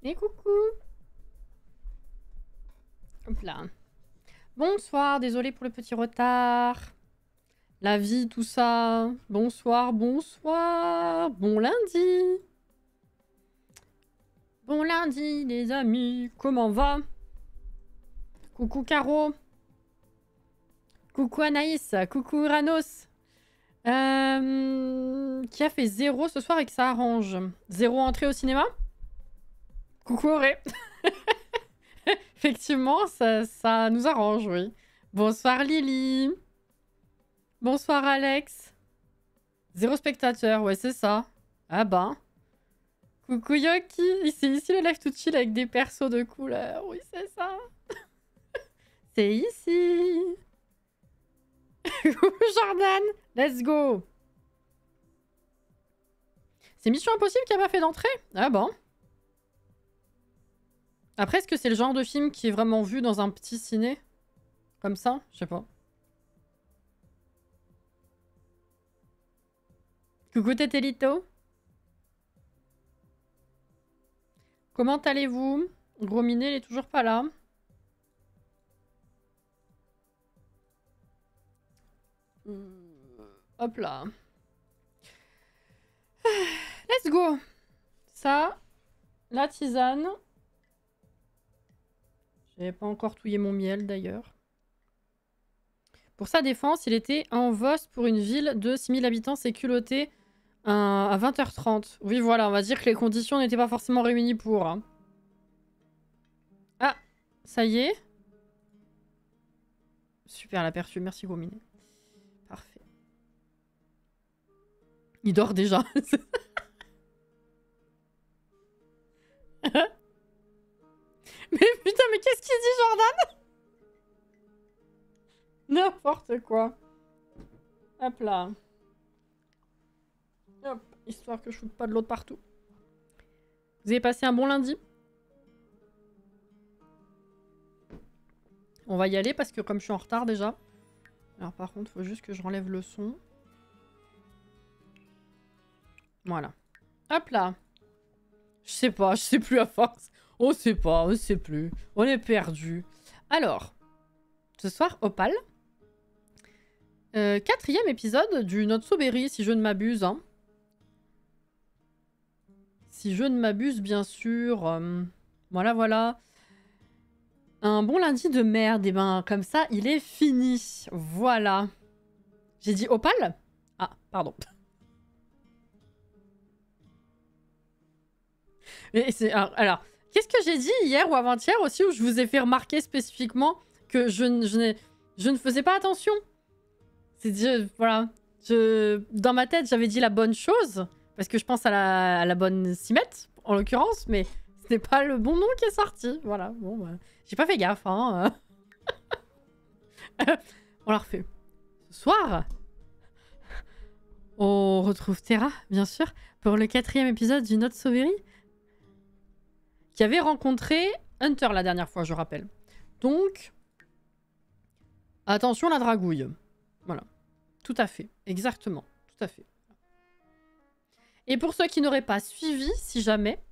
Et coucou. Hop là. Bonsoir, désolé pour le petit retard. La vie, tout ça. Bonsoir, bonsoir. Bon lundi. Bon lundi, les amis. Comment va? Coucou Caro. Coucou Anaïs. Coucou Uranos. Qui a fait 0 ce soir et que ça arrange. 0 entrée au cinéma? Coucou Auré. Effectivement, ça nous arrange, oui. Bonsoir Lily. Bonsoir Alex. 0 spectateur, ouais, c'est ça. Ah ben. Coucou Yoki. C'est ici le live tout chill avec des persos de couleur. Oui, c'est ça. C'est ici. Coucou Jordan. Let's go. C'est Mission Impossible qui a pas fait d'entrée? Ah bon. Après, est-ce que c'est le genre de film qui est vraiment vu dans un petit ciné? Comme ça? Je sais pas. Coucou Tetelito. Comment allez-vous? Gros Minet, il est toujours pas là. Hop là. Let's go. Ça, la tisane. J'avais pas encore touillé mon miel d'ailleurs. Pour sa défense, il était en Vos pour une ville de 6000 habitants, c'est culotté à 20h30. Oui, voilà, on va dire que les conditions n'étaient pas forcément réunies pour. Hein. Ah, ça y est. Super l'aperçu, merci Gominé. Parfait. Il dort déjà. Mais putain, mais qu'est-ce qu'il dit, Jordan? N'importe quoi. Hop là. Hop, histoire que je foute pas de l'autre partout. Vous avez passé un bon lundi? On va y aller parce que comme je suis en retard déjà. Alors par contre, il faut juste que je renlève le son. Voilà. Hop là. Je sais pas, je sais plus à force. On sait pas, on sait plus. On est perdu. Alors, ce soir, Opal. 4e épisode du Notso-Berry, si je ne m'abuse. Hein. Si je ne m'abuse, bien sûr. Voilà, voilà. Un bon lundi de merde. Et ben, comme ça, il est fini. Voilà. J'ai dit Opal? Ah, pardon. Alors, qu'est-ce que j'ai dit hier ou avant-hier aussi, où je vous ai fait remarquer spécifiquement que je ne faisais pas attention? C'est dit, voilà. Dans ma tête, j'avais dit la bonne chose, parce que je pense à la bonne cimette, en l'occurrence, mais ce n'est pas le bon nom qui est sorti. Voilà, bon, bah, j'ai pas fait gaffe, hein. On la refait. Ce soir, on retrouve Terra, bien sûr, pour le 4e épisode du Notso-Berry, qui avait rencontré Hunter la dernière fois, je rappelle. Donc, attention la dragouille. Voilà. Tout à fait. Exactement. Tout à fait. Et pour ceux qui n'auraient pas suivi, si jamais,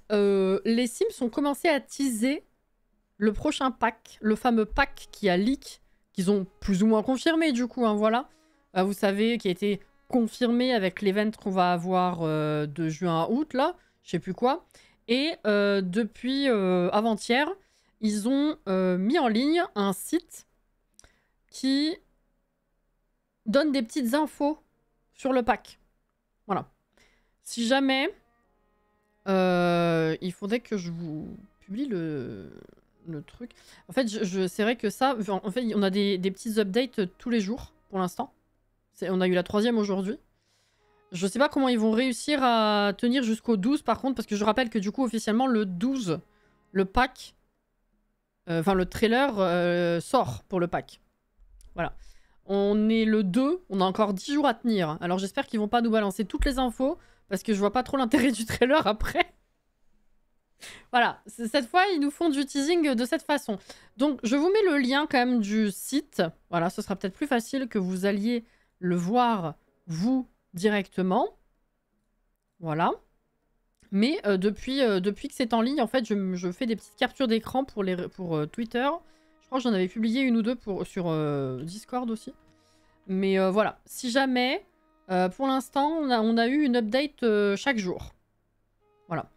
les Sims ont commencé à teaser le prochain pack, le fameux pack qui a leak, qu'ils ont plus ou moins confirmé du coup, hein, voilà. Vous savez, qui a été confirmé avec l'event qu'on va avoir de juin à août, là, je sais plus quoi. Et depuis avant-hier, ils ont mis en ligne un site qui donne des petites infos sur le pack. Voilà. Si jamais, il faudrait que je vous publie le truc. En fait, c'est vrai que ça, en fait, on a des petits updates tous les jours pour l'instant. On a eu la 3e aujourd'hui. Je sais pas comment ils vont réussir à tenir jusqu'au 12 par contre, parce que je rappelle que du coup, officiellement, le 12, le pack, enfin le trailer sort pour le pack. Voilà. On est le 2, on a encore 10 jours à tenir. Alors j'espère qu'ils vont pas nous balancer toutes les infos, parce que je vois pas trop l'intérêt du trailer après. Voilà, cette fois, ils nous font du teasing de cette façon. Donc, je vous mets le lien quand même du site. Voilà, ce sera peut-être plus facile que vous alliez le voir, vous, directement. Voilà. Mais depuis que c'est en ligne, en fait, je fais des petites captures d'écran pour Twitter. Je crois que j'en avais publié une ou deux sur Discord aussi. Mais voilà, si jamais, pour l'instant, on a eu une update chaque jour. Voilà.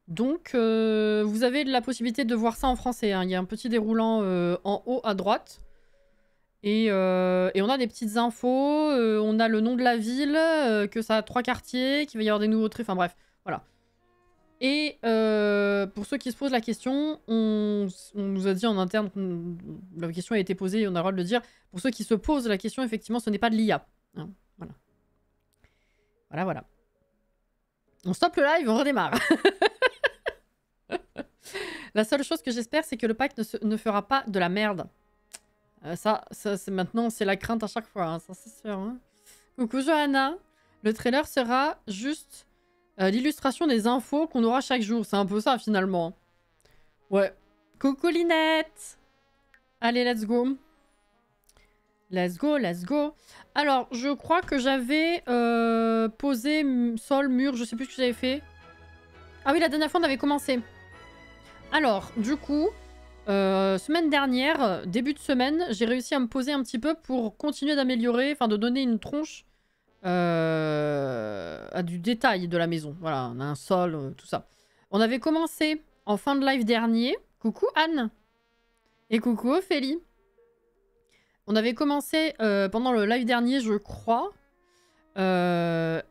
Donc, vous avez la possibilité de voir ça en français. Hein. Il y a un petit déroulant en haut à droite. Et on a des petites infos. On a le nom de la ville, que ça a 3 quartiers, qu'il va y avoir des nouveaux trucs. Enfin bref, voilà. Et pour ceux qui se posent la question, on nous a dit en interne, la question a été posée et on a le droit de le dire. Pour ceux qui se posent la question, effectivement, ce n'est pas de l'IA. Hein, voilà. Voilà. On stoppe le live, on redémarre. La seule chose que j'espère, c'est que le pack ne fera pas de la merde. Ça c'est maintenant, c'est la crainte à chaque fois. Hein, ça, c'est sûr. Hein. Coucou Johanna. Le trailer sera juste l'illustration des infos qu'on aura chaque jour. C'est un peu ça, finalement. Ouais. Coucou Linette. Allez, let's go. Let's go. Alors, je crois que j'avais posé sol, mur, je sais plus ce que j'avais fait. Ah oui, la dernière fois, on avait commencé. Alors, du coup, semaine dernière, début de semaine, j'ai réussi à me poser un petit peu pour continuer d'améliorer, enfin de donner une tronche à du détail de la maison. Voilà, on a un sol, tout ça. On avait commencé en fin de live dernier. Coucou Anne. Et coucou Ophélie. On avait commencé pendant le live dernier, je crois. J'ai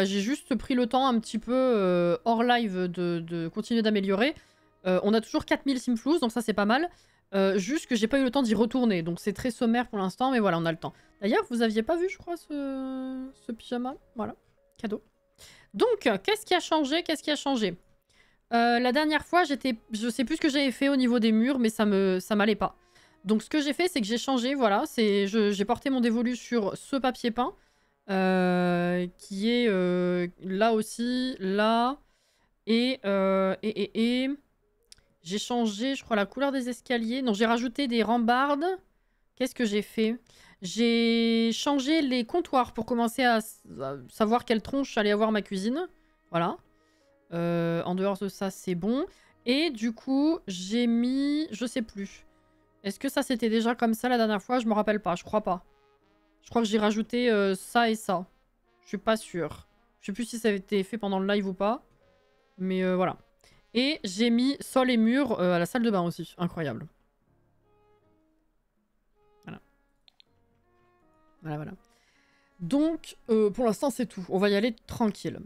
juste pris le temps un petit peu hors live de continuer d'améliorer. On a toujours 4000 simflous, donc ça c'est pas mal. Juste que j'ai pas eu le temps d'y retourner, donc c'est très sommaire pour l'instant, mais voilà, on a le temps. D'ailleurs, vous aviez pas vu, je crois, ce pyjama. Voilà, cadeau. Donc, qu'est-ce qui a changé? La dernière fois, je sais plus ce que j'avais fait au niveau des murs, mais ça m'allait pas. Donc ce que j'ai fait, c'est que j'ai changé, voilà, j'ai porté mon dévolu sur ce papier peint, qui est là aussi, là, et j'ai changé, je crois, la couleur des escaliers. Non, j'ai rajouté des rambardes. Qu'est-ce que j'ai fait? J'ai changé les comptoirs pour commencer à savoir quelle tronche allait avoir ma cuisine. Voilà. En dehors de ça, c'est bon. Et du coup, j'ai mis... Je sais plus. Est-ce que ça, c'était déjà comme ça la dernière fois? Je me rappelle pas, je crois pas. Je crois que j'ai rajouté ça et ça. Je suis pas sûre. Je sais plus si ça avait été fait pendant le live ou pas. Mais voilà. Et j'ai mis sol et mur à la salle de bain aussi. Incroyable. Voilà. Donc, pour l'instant, c'est tout. On va y aller tranquille.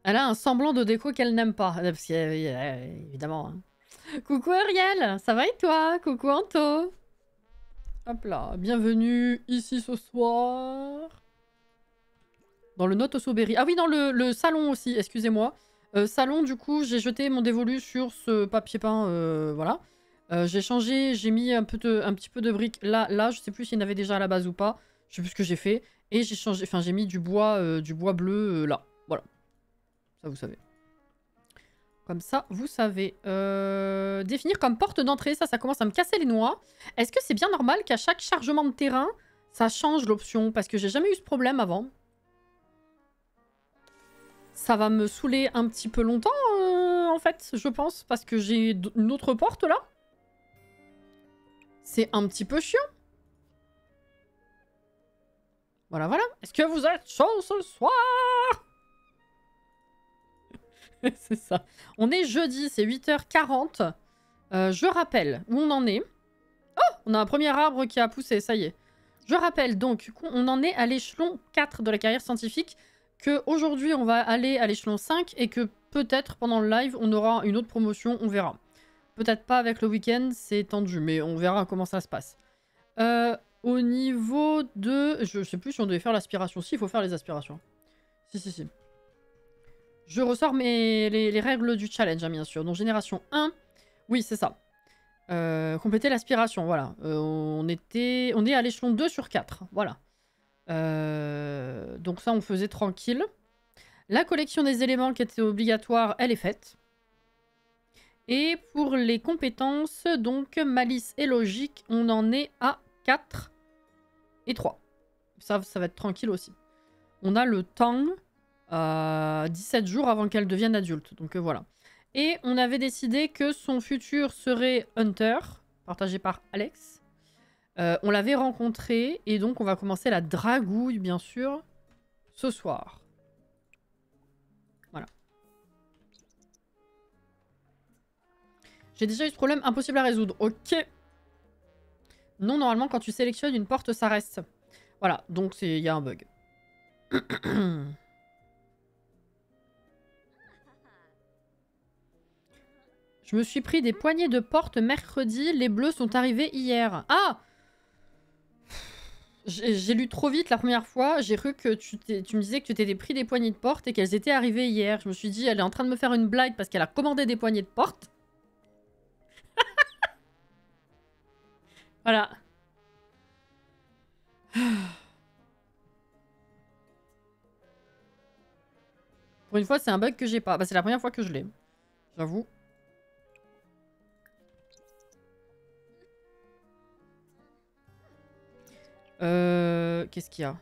Elle a un semblant de déco qu'elle n'aime pas. Parce que, évidemment. Hein. Coucou Ariel, ça va et toi? Coucou Anto. Hop là, bienvenue ici ce soir. Dans le Note Soberry. Ah oui, dans le salon aussi, excusez-moi. Salon, du coup, j'ai jeté mon dévolu sur ce papier peint, voilà. J'ai changé, j'ai mis un petit peu de briques là, je sais plus s'il y en avait déjà à la base ou pas. Je sais plus ce que j'ai fait. Et j'ai changé, enfin j'ai mis du bois bleu là. Voilà. Ça, vous savez. Comme ça, vous savez. Définir comme porte d'entrée, ça commence à me casser les noix. Est-ce que c'est bien normal qu'à chaque chargement de terrain, ça change l'option? Parce que j'ai jamais eu ce problème avant. Ça va me saouler un petit peu longtemps, en fait, je pense. Parce que j'ai une autre porte, là. C'est un petit peu chiant. Voilà. Est-ce que vous êtes chaud ce soir? C'est ça. On est jeudi, c'est 8h40. Je rappelle où on en est. Oh, on a un premier arbre qui a poussé, ça y est. Je rappelle donc qu'on en est à l'échelon 4 de la carrière scientifique, qu'aujourd'hui on va aller à l'échelon 5 et que peut-être pendant le live on aura une autre promotion, on verra. Peut-être pas avec le week-end, c'est tendu, mais on verra comment ça se passe. Au niveau de... Je sais plus si on devait faire l'aspiration. Si, il faut faire les aspirations. Si. Je ressors les règles du challenge, hein, bien sûr. Donc génération 1, oui, c'est ça. Compléter l'aspiration, voilà. On est à l'échelon 2 sur 4, voilà. Donc ça, on faisait tranquille. La collection des éléments qui était obligatoire, elle est faite. Et pour les compétences, donc malice et logique, on en est à 4 et 3. Ça va être tranquille aussi. On a le temps. 17 jours avant qu'elle devienne adulte. Donc voilà. Et on avait décidé que son futur serait Hunter, partagé par Alex. On l'avait rencontré et donc on va commencer la dragouille, bien sûr, ce soir. Voilà. J'ai déjà eu ce problème, impossible à résoudre. Ok. Non, normalement, quand tu sélectionnes une porte, ça reste. Voilà, donc il y a un bug. Je me suis pris des poignées de porte mercredi. Les bleus sont arrivés hier. Ah! J'ai lu trop vite la première fois. J'ai cru que tu me disais que tu t'étais pris des poignées de porte et qu'elles étaient arrivées hier. Je me suis dit, elle est en train de me faire une blague parce qu'elle a commandé des poignées de porte. Voilà. Pour une fois, c'est un bug que j'ai pas. Bah, c'est la première fois que je l'ai. J'avoue. Qu'est-ce qu'il y a?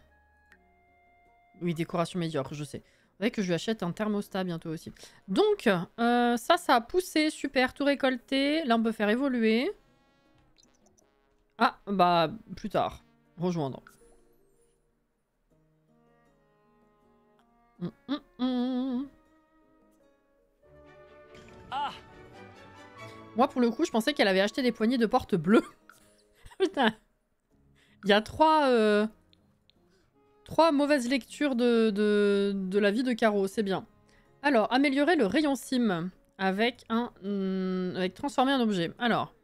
Oui, décoration médiocre, je sais. Faudrait que je lui achète un thermostat bientôt aussi. Donc, ça a poussé. Super, tout récolté. Là, on peut faire évoluer. Ah, bah, plus tard. Rejoindre. Ah. Moi, pour le coup, je pensais qu'elle avait acheté des poignées de porte bleues. Putain. Il y a trois mauvaises lectures de la vie de Caro, c'est bien. Alors, améliorer le rayon sim avec avec transformer un objet. Alors.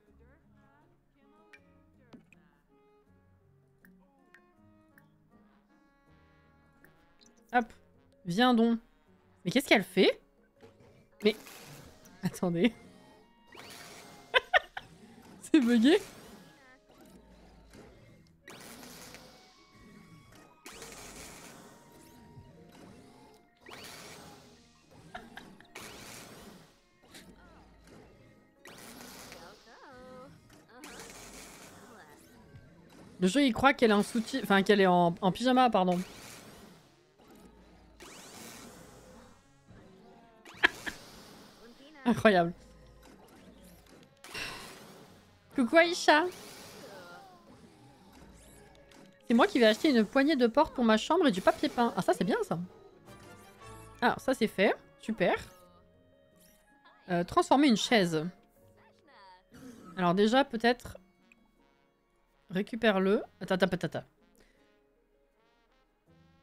Hop. Viens donc. Mais qu'est-ce qu'elle fait? Mais... Attendez. C'est bugué. Le jeu, il croit qu'elle est en soutien... Enfin, qu'elle est en pyjama, pardon. Incroyable. Coucou Aïcha. C'est moi qui vais acheter une poignée de porte pour ma chambre et du papier peint. Ah, ça, c'est bien, ça. Alors, ça, c'est fait. Super. Transformer une chaise. Alors déjà, peut-être... Récupère-le. Attends.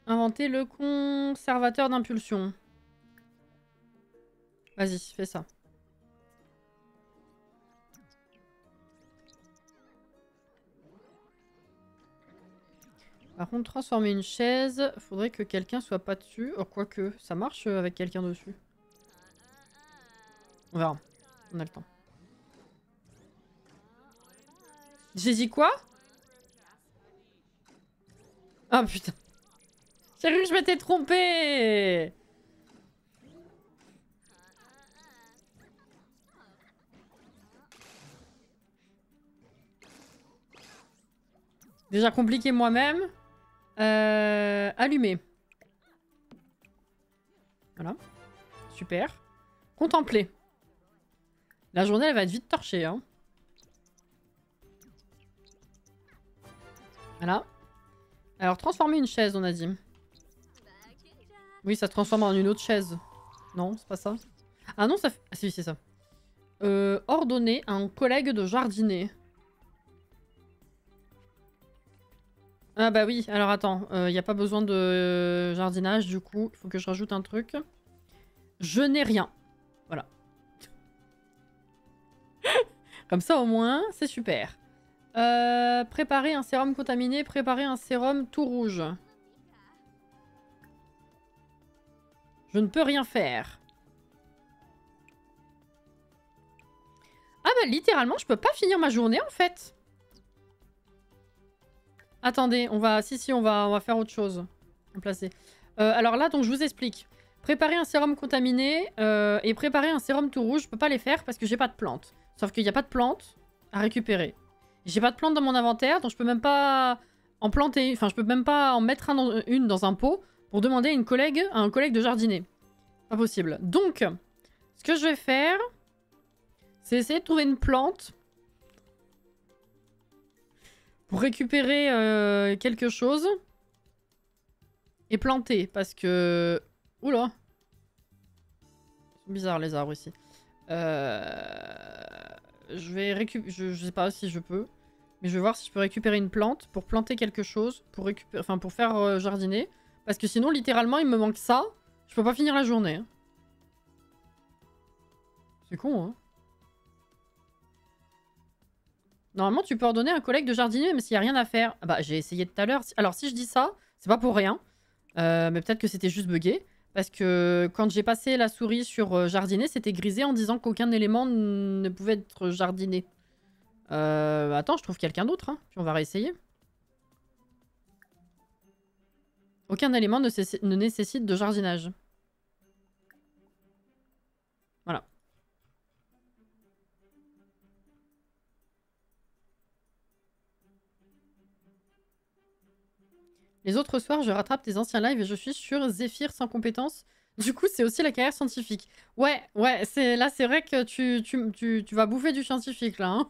Inventer le conservateur d'impulsion. Vas-y, fais ça. Par contre, transformer une chaise, faudrait que quelqu'un soit pas dessus. Oh, quoique, ça marche avec quelqu'un dessus. On verra. On a le temps. J'ai dit quoi? Ah putain. J'ai cru que je m'étais trompée. Déjà compliqué moi-même. Allumer. Voilà. Super. Contempler. La journée, elle va être vite torchée, hein. Voilà. Alors, transformer une chaise, on a dit. Oui, ça se transforme en une autre chaise. Non, c'est pas ça. Ah non, ça fait... Ah si, c'est ça. Ordonner à un collègue de jardiner. Ah bah oui, alors attends. Il n'y a pas besoin de jardinage, du coup. Il faut que je rajoute un truc. Je n'ai rien. Voilà. Comme ça, au moins, c'est super. Préparer un sérum contaminé, préparer un sérum tout rouge. Je ne peux rien faire. Ah bah littéralement, je peux pas finir ma journée en fait. Attendez, on va... Si, on va faire autre chose. Remplacer. Alors là, donc je vous explique. Préparer un sérum contaminé et préparer un sérum tout rouge, je peux pas les faire parce que j'ai pas de plantes. Sauf qu'il n'y a pas de plantes à récupérer. J'ai pas de plantes dans mon inventaire, donc je peux même pas en planter... Enfin, je peux même pas en mettre une dans un pot pour demander à un collègue de jardiner. Pas possible. Donc, ce que je vais faire, c'est essayer de trouver une plante pour récupérer quelque chose et planter. Parce que... Oula. Ils sont bizarres les arbres ici. Je vais récupérer... Je sais pas si je peux. Mais je vais voir si je peux récupérer une plante pour planter quelque chose. Pour récupérer... Enfin, pour faire jardiner. Parce que sinon, littéralement, il me manque ça. Je peux pas finir la journée. Hein. C'est con, hein. Normalement, tu peux ordonner à un collègue de jardiner, mais s'il n'y a rien à faire... Ah bah, j'ai essayé tout à l'heure. Alors, si je dis ça, c'est pas pour rien. Mais peut-être que c'était juste buggé. Parce que quand j'ai passé la souris sur jardiner, c'était grisé en disant qu'aucun élément ne pouvait être jardiné. Attends, je trouve quelqu'un d'autre, hein. Puis on va réessayer. Aucun élément ne nécessite de jardinage. Voilà. Les autres soirs, je rattrape tes anciens lives et je suis sur Zephyr sans compétences. Du coup, c'est aussi la carrière scientifique. Ouais, là, c'est vrai que tu vas bouffer du scientifique, là.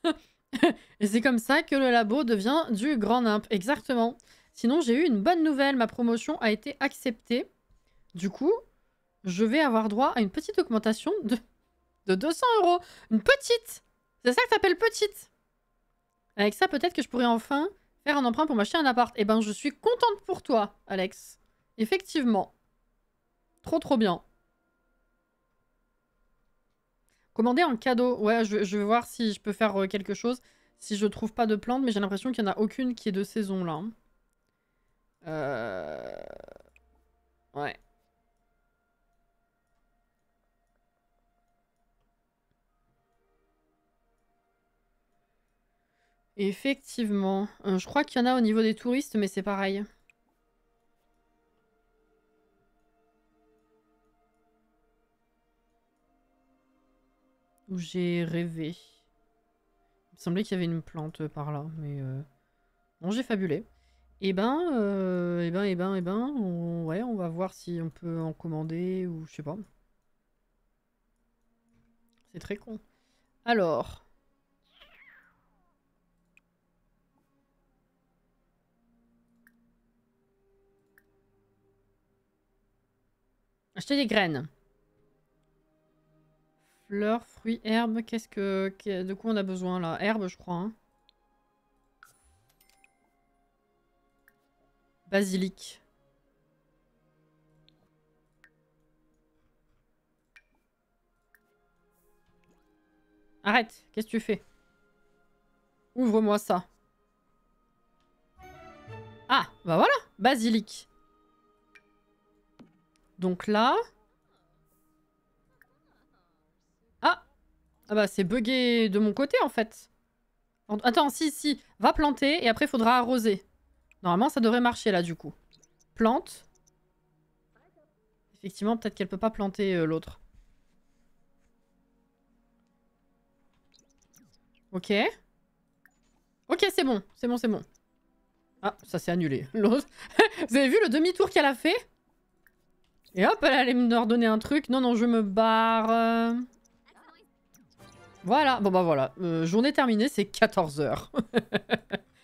Hein. Et c'est comme ça que le labo devient du grand nimp. Exactement. Sinon, j'ai eu une bonne nouvelle. Ma promotion a été acceptée. Du coup, je vais avoir droit à une petite augmentation de 200 €. Une petite. C'est ça que t'appelles petite. Avec ça, peut-être que je pourrais enfin faire un emprunt pour m'acheter un appart. Eh ben, je suis contente pour toi, Alex. Effectivement. Trop bien. Commander en cadeau. Ouais, je vais voir si je peux faire quelque chose. Si je trouve pas de plantes, mais j'ai l'impression qu'il n'y en a aucune qui est de saison, là. Ouais. Effectivement. Je crois qu'il y en a au niveau des touristes, mais c'est pareil. Où j'ai rêvé. Il me semblait qu'il y avait une plante par là, mais... Bon, j'ai fabulé. Eh ben, ouais, on va voir si on peut en commander ou je sais pas. C'est très con. Alors... Acheter des graines. Fleurs, fruits, herbes, de quoi on a besoin là? Herbes, je crois. Hein. Basilic. Arrête, qu'est-ce que tu fais? Ouvre-moi ça. Ah, bah voilà, basilic. Donc là... Ah bah c'est buggé de mon côté en fait. Attends, si, va planter et après faudra arroser. Normalement ça devrait marcher là du coup. Plante. Effectivement peut-être qu'elle peut pas planter l'autre. Ok. Ok c'est bon. Ah ça s'est annulé. L'autre. Vous avez vu le demi-tour qu'elle a fait? Et hop elle allait me redonner un truc. Non je me barre. Voilà, bon bah voilà, journée terminée, c'est 14 h.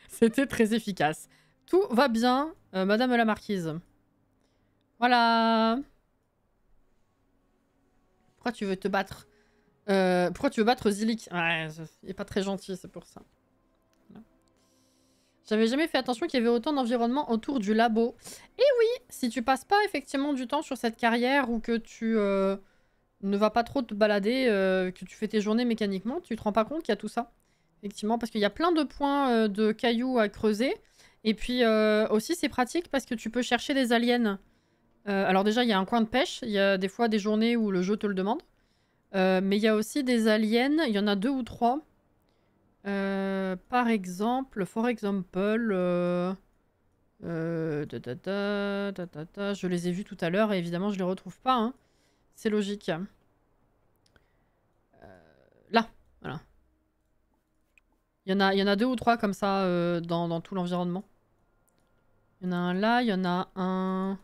C'était très efficace. Tout va bien, madame la marquise. Voilà. Pourquoi tu veux te battre pourquoi tu veux battre Zilik? Ouais, il est pas très gentil, c'est pour ça. Voilà. J'avais jamais fait attention qu'il y avait autant d'environnement autour du labo. Et oui, si tu passes pas effectivement du temps sur cette carrière ou que tu... ne va pas trop te balader, que tu fais tes journées mécaniquement, tu te rends pas compte qu'il y a tout ça. Effectivement, parce qu'il y a plein de points de cailloux à creuser. Et puis aussi, c'est pratique parce que tu peux chercher des aliens. Alors déjà, il y a un coin de pêche. Il y a des fois des journées où le jeu te le demande. Mais il y a aussi des aliens. Il y en a 2 ou 3. Par exemple, je les ai vus tout à l'heure et évidemment, je les retrouve pas. Hein. C'est logique. Là, voilà. Il y en a 2 ou 3 comme ça dans tout l'environnement. Il y en a un là, il y en a un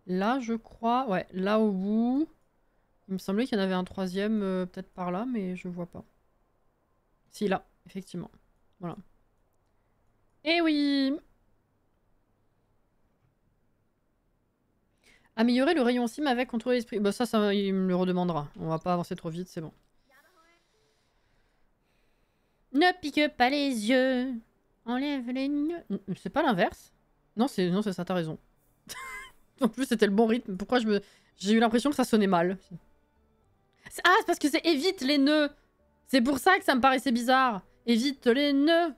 là, je crois. Ouais, là au bout. Il me semblait qu'il y en avait un troisième, peut-être par là, mais je vois pas. Si, là, effectivement. Voilà. Eh oui! Améliorer le rayon sim avec contrôler l'esprit. Bah ça, il me le redemandera. On va pas avancer trop vite, c'est bon. Ne pique pas les yeux. Enlève les nœuds. C'est pas l'inverse? Non, c'est ça, t'as raison. En plus, c'était le bon rythme. Pourquoi j'ai eu l'impression que ça sonnait mal? Ah, c'est parce que c'est évite les nœuds. C'est pour ça que ça me paraissait bizarre. Évite les nœuds.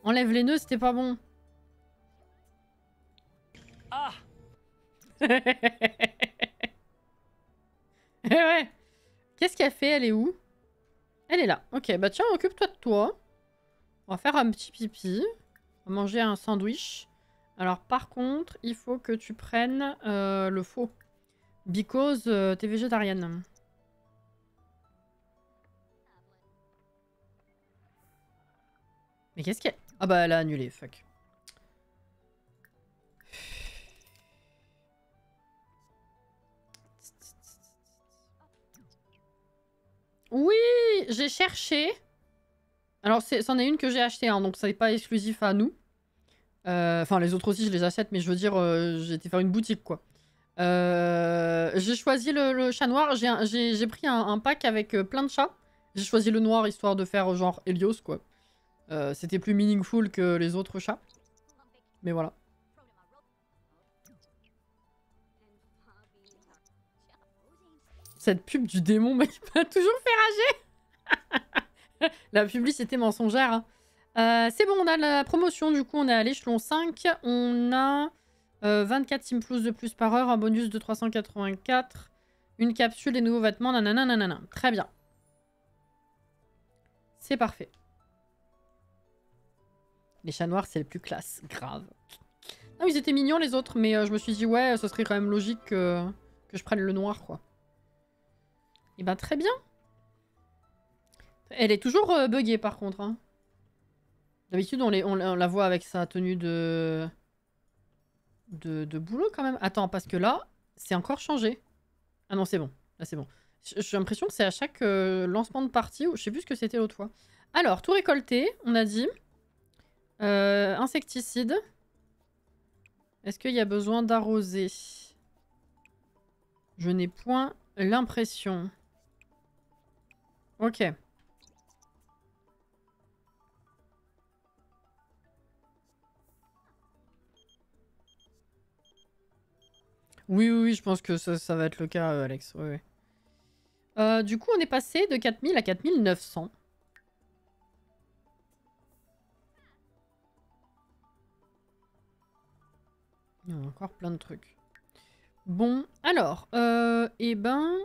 Enlève les nœuds, c'était pas bon. Ah. Ouais. Qu'est-ce qu'elle fait? Elle est où? Elle est là. Ok, bah tiens, occupe-toi de toi. On va faire un petit pipi. On va manger un sandwich. Alors par contre, il faut que tu prennes le faux. Because t'es végétarienne. Mais qu'est-ce qu'elle... Ah bah elle a annulé, fuck. Oui, j'ai cherché. Alors c'en est une que j'ai achetée, hein, donc ça n'est pas exclusif à nous. Enfin les autres aussi je les achète, mais je veux dire j'ai été faire une boutique quoi. J'ai choisi le chat noir, j'ai pris un pack avec plein de chats. J'ai choisi le noir histoire de faire genre Helios quoi. C'était plus meaningful que les autres chats. Mais voilà. Cette pub du démon m'a toujours fait rager. La publicité mensongère. Hein. C'est bon, on a la promotion du coup, on est à l'échelon 5. On a 24 Simplus de plus par heure, un bonus de 384. Une capsule, des nouveaux vêtements, nanana, nanana. Très bien. C'est parfait. Les chats noirs, c'est le plus classe. Grave. Ah, ils étaient mignons les autres, mais je me suis dit, ouais, ce serait quand même logique que je prenne le noir, quoi. Et ben, très bien. Elle est toujours buggée, par contre. Hein. D'habitude, on la voit avec sa tenue de boulot, quand même. Attends, parce que là, c'est encore changé. Ah non, c'est bon. Là, c'est bon. J'ai l'impression que c'est à chaque lancement de partie, ou je sais plus ce que c'était l'autre fois. Alors, tout récolté, on a dit. Insecticide. Est-ce qu'il y a besoin d'arroser? Je n'ai point l'impression. Ok. Oui, oui, oui, je pense que ça va être le cas, Alex. Oui, oui. Du coup, on est passé de 4000 à 4900. Il y a encore plein de trucs. Bon, alors, eh ben...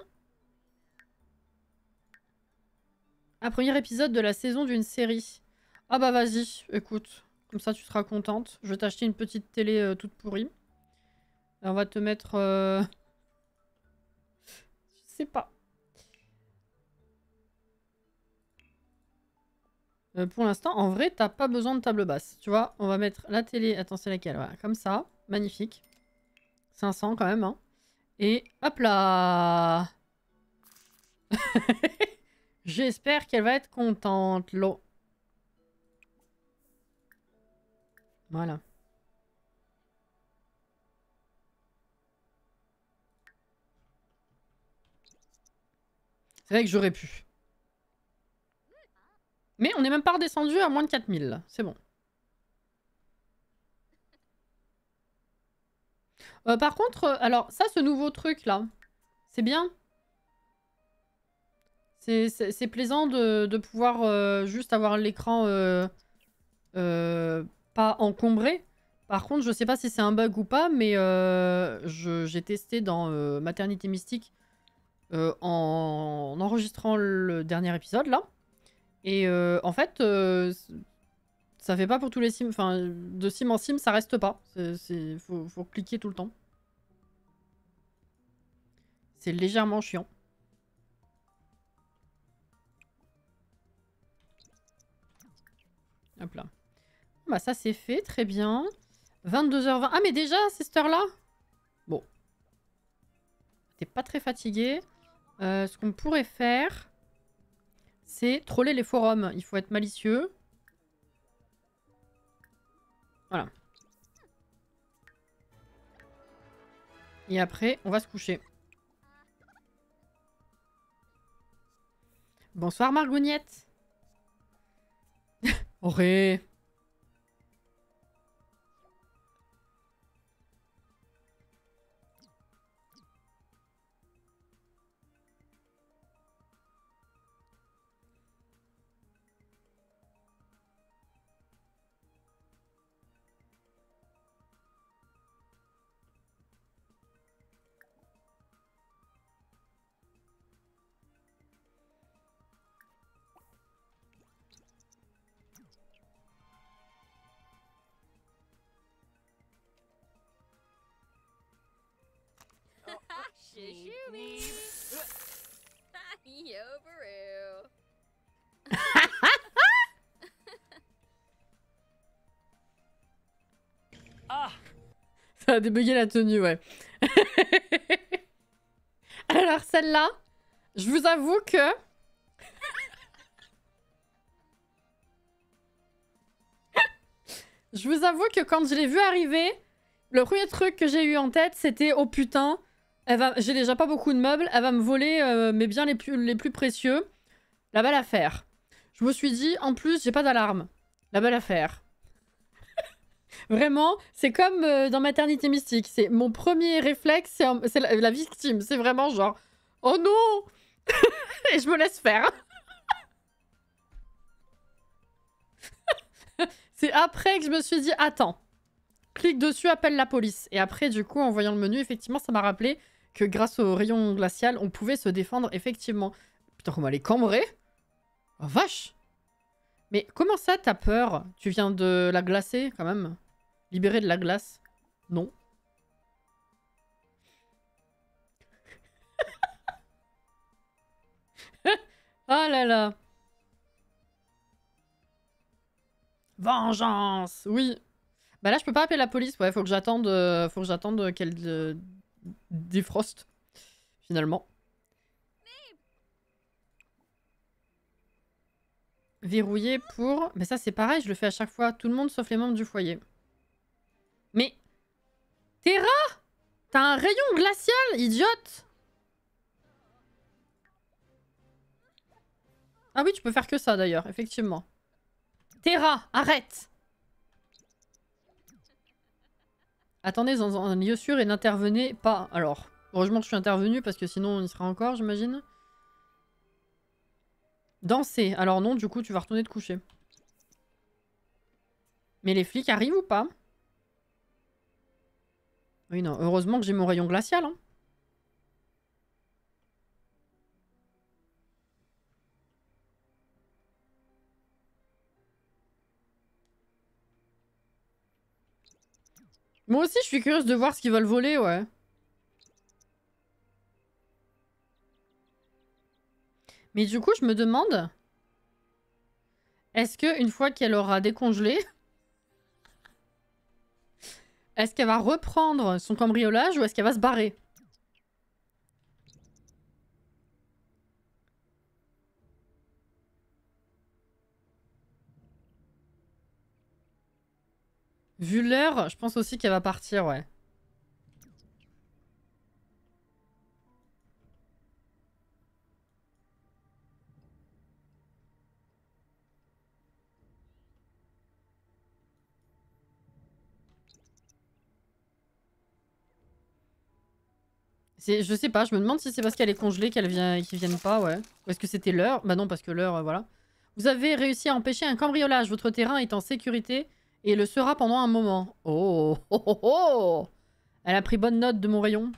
Un premier épisode de la saison d'une série. Ah bah vas-y, écoute. Comme ça, tu seras contente. Je vais t'acheter une petite télé toute pourrie. Et on va te mettre... Je sais pas. Pour l'instant, en vrai, t'as pas besoin de table basse. Tu vois, on va mettre la télé... Attends, c'est laquelle? Voilà, comme ça. Magnifique. 500 quand même, hein. Et hop là. J'espère qu'elle va être contente, l'eau. Voilà. C'est vrai que j'aurais pu. Mais on n'est même pas redescendu à moins de 4000. C'est bon. Par contre, alors ça, ce nouveau truc là, c'est bien. C'est plaisant de pouvoir juste avoir l'écran pas encombré. Par contre, je sais pas si c'est un bug ou pas, mais j'ai testé dans Maternité Mystique en enregistrant le dernier épisode là. Et en fait, ça fait pas pour tous les sims. Enfin, de sim en sim, ça reste pas. Faut cliquer tout le temps. C'est légèrement chiant. Hop là. Bah ça c'est fait, très bien. 22h20. Ah mais déjà, c'est cette heure-là? Bon. T'es pas très fatigué. Ce qu'on pourrait faire, c'est troller les forums. Il faut être malicieux. Voilà. Et après, on va se coucher. Bonsoir Margouniette. Auré. Ça a débugué la tenue, ouais. Alors celle-là, je vous avoue que... je vous avoue que quand je l'ai vu arriver, le premier truc que j'ai eu en tête, c'était « Oh putain, j'ai déjà pas beaucoup de meubles, elle va me voler mes biens les plus précieux. La belle affaire. » Je me suis dit, en plus, j'ai pas d'alarme. La belle affaire. Vraiment, c'est comme dans Maternité Mystique. C'est mon premier réflexe, c'est la victime. C'est vraiment genre, oh non. Et je me laisse faire. C'est après que je me suis dit, attends. Clique dessus, appelle la police. Et après, du coup, en voyant le menu, effectivement, ça m'a rappelé que grâce au rayon glacial, on pouvait se défendre, effectivement. Putain, comment elle est cambrée. Oh, vache. Mais comment ça, t'as peur? Tu viens de la glacer, quand même? Libérée de la glace? Non. Oh là là. Vengeance. Oui. Bah là, je peux pas appeler la police. Ouais, faut que j'attende qu'elle défroste, finalement. Verrouiller pour... Mais ça, c'est pareil, je le fais à chaque fois. Tout le monde sauf les membres du foyer. Mais... Terra, t'as un rayon glacial, idiote. Ah oui, tu peux faire que ça, d'ailleurs, effectivement. Terra, arrête. Attendez dans un lieu sûr et n'intervenez pas. Alors, heureusement que je suis intervenue parce que sinon on y sera encore, j'imagine. Danser. Alors non, du coup, tu vas retourner te coucher. Mais les flics arrivent ou pas? Oui, non. Heureusement que j'ai mon rayon glacial. Hein. Moi aussi, je suis curieuse de voir ce qu'ils veulent voler, ouais. Mais du coup, je me demande... Est-ce que une fois qu'elle aura décongelé... Est-ce qu'elle va reprendre son cambriolage ou est-ce qu'elle va se barrer? Vu l'heure, je pense aussi qu'elle va partir, ouais. Je sais pas, je me demande si c'est parce qu'elle est congelée qu'ils viennent pas, ouais. Ou est-ce que c'était l'heure? Bah non, parce que l'heure, voilà. Vous avez réussi à empêcher un cambriolage. Votre terrain est en sécurité et le sera pendant un moment. Oh, oh, oh, oh. Elle a pris bonne note de mon rayon.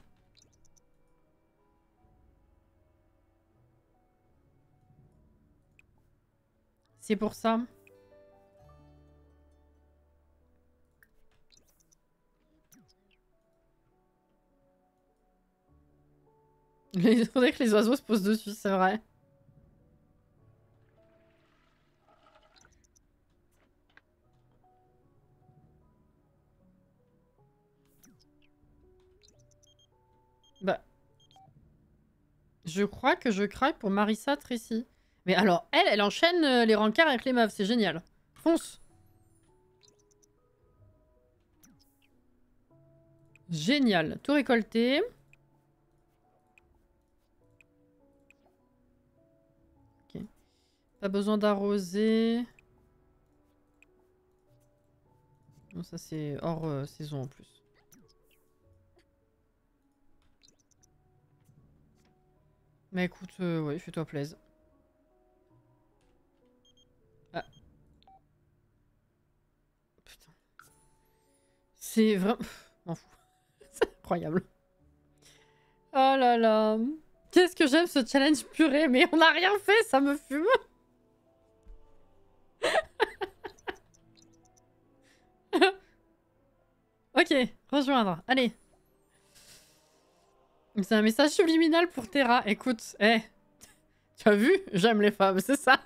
C'est pour ça. Il faudrait que les oiseaux se posent dessus, c'est vrai. Je crois que je craque pour Marissa Tracy. Mais alors, elle enchaîne les rencarts avec les meufs, c'est génial. Fonce. Génial. Tout récolté. Ok. Pas besoin d'arroser. Non, ça c'est hors saison en plus. Mais écoute, ouais, fais-toi plaisir. Ah. Putain. C'est vraiment... M'en fous. C'est incroyable. Oh là là. Qu'est-ce que j'aime ce challenge purée, mais on n'a rien fait, ça me fume. Ok, rejoindre. Allez. C'est un message subliminal pour Terra. Écoute, tu as vu? J'aime les femmes, c'est ça.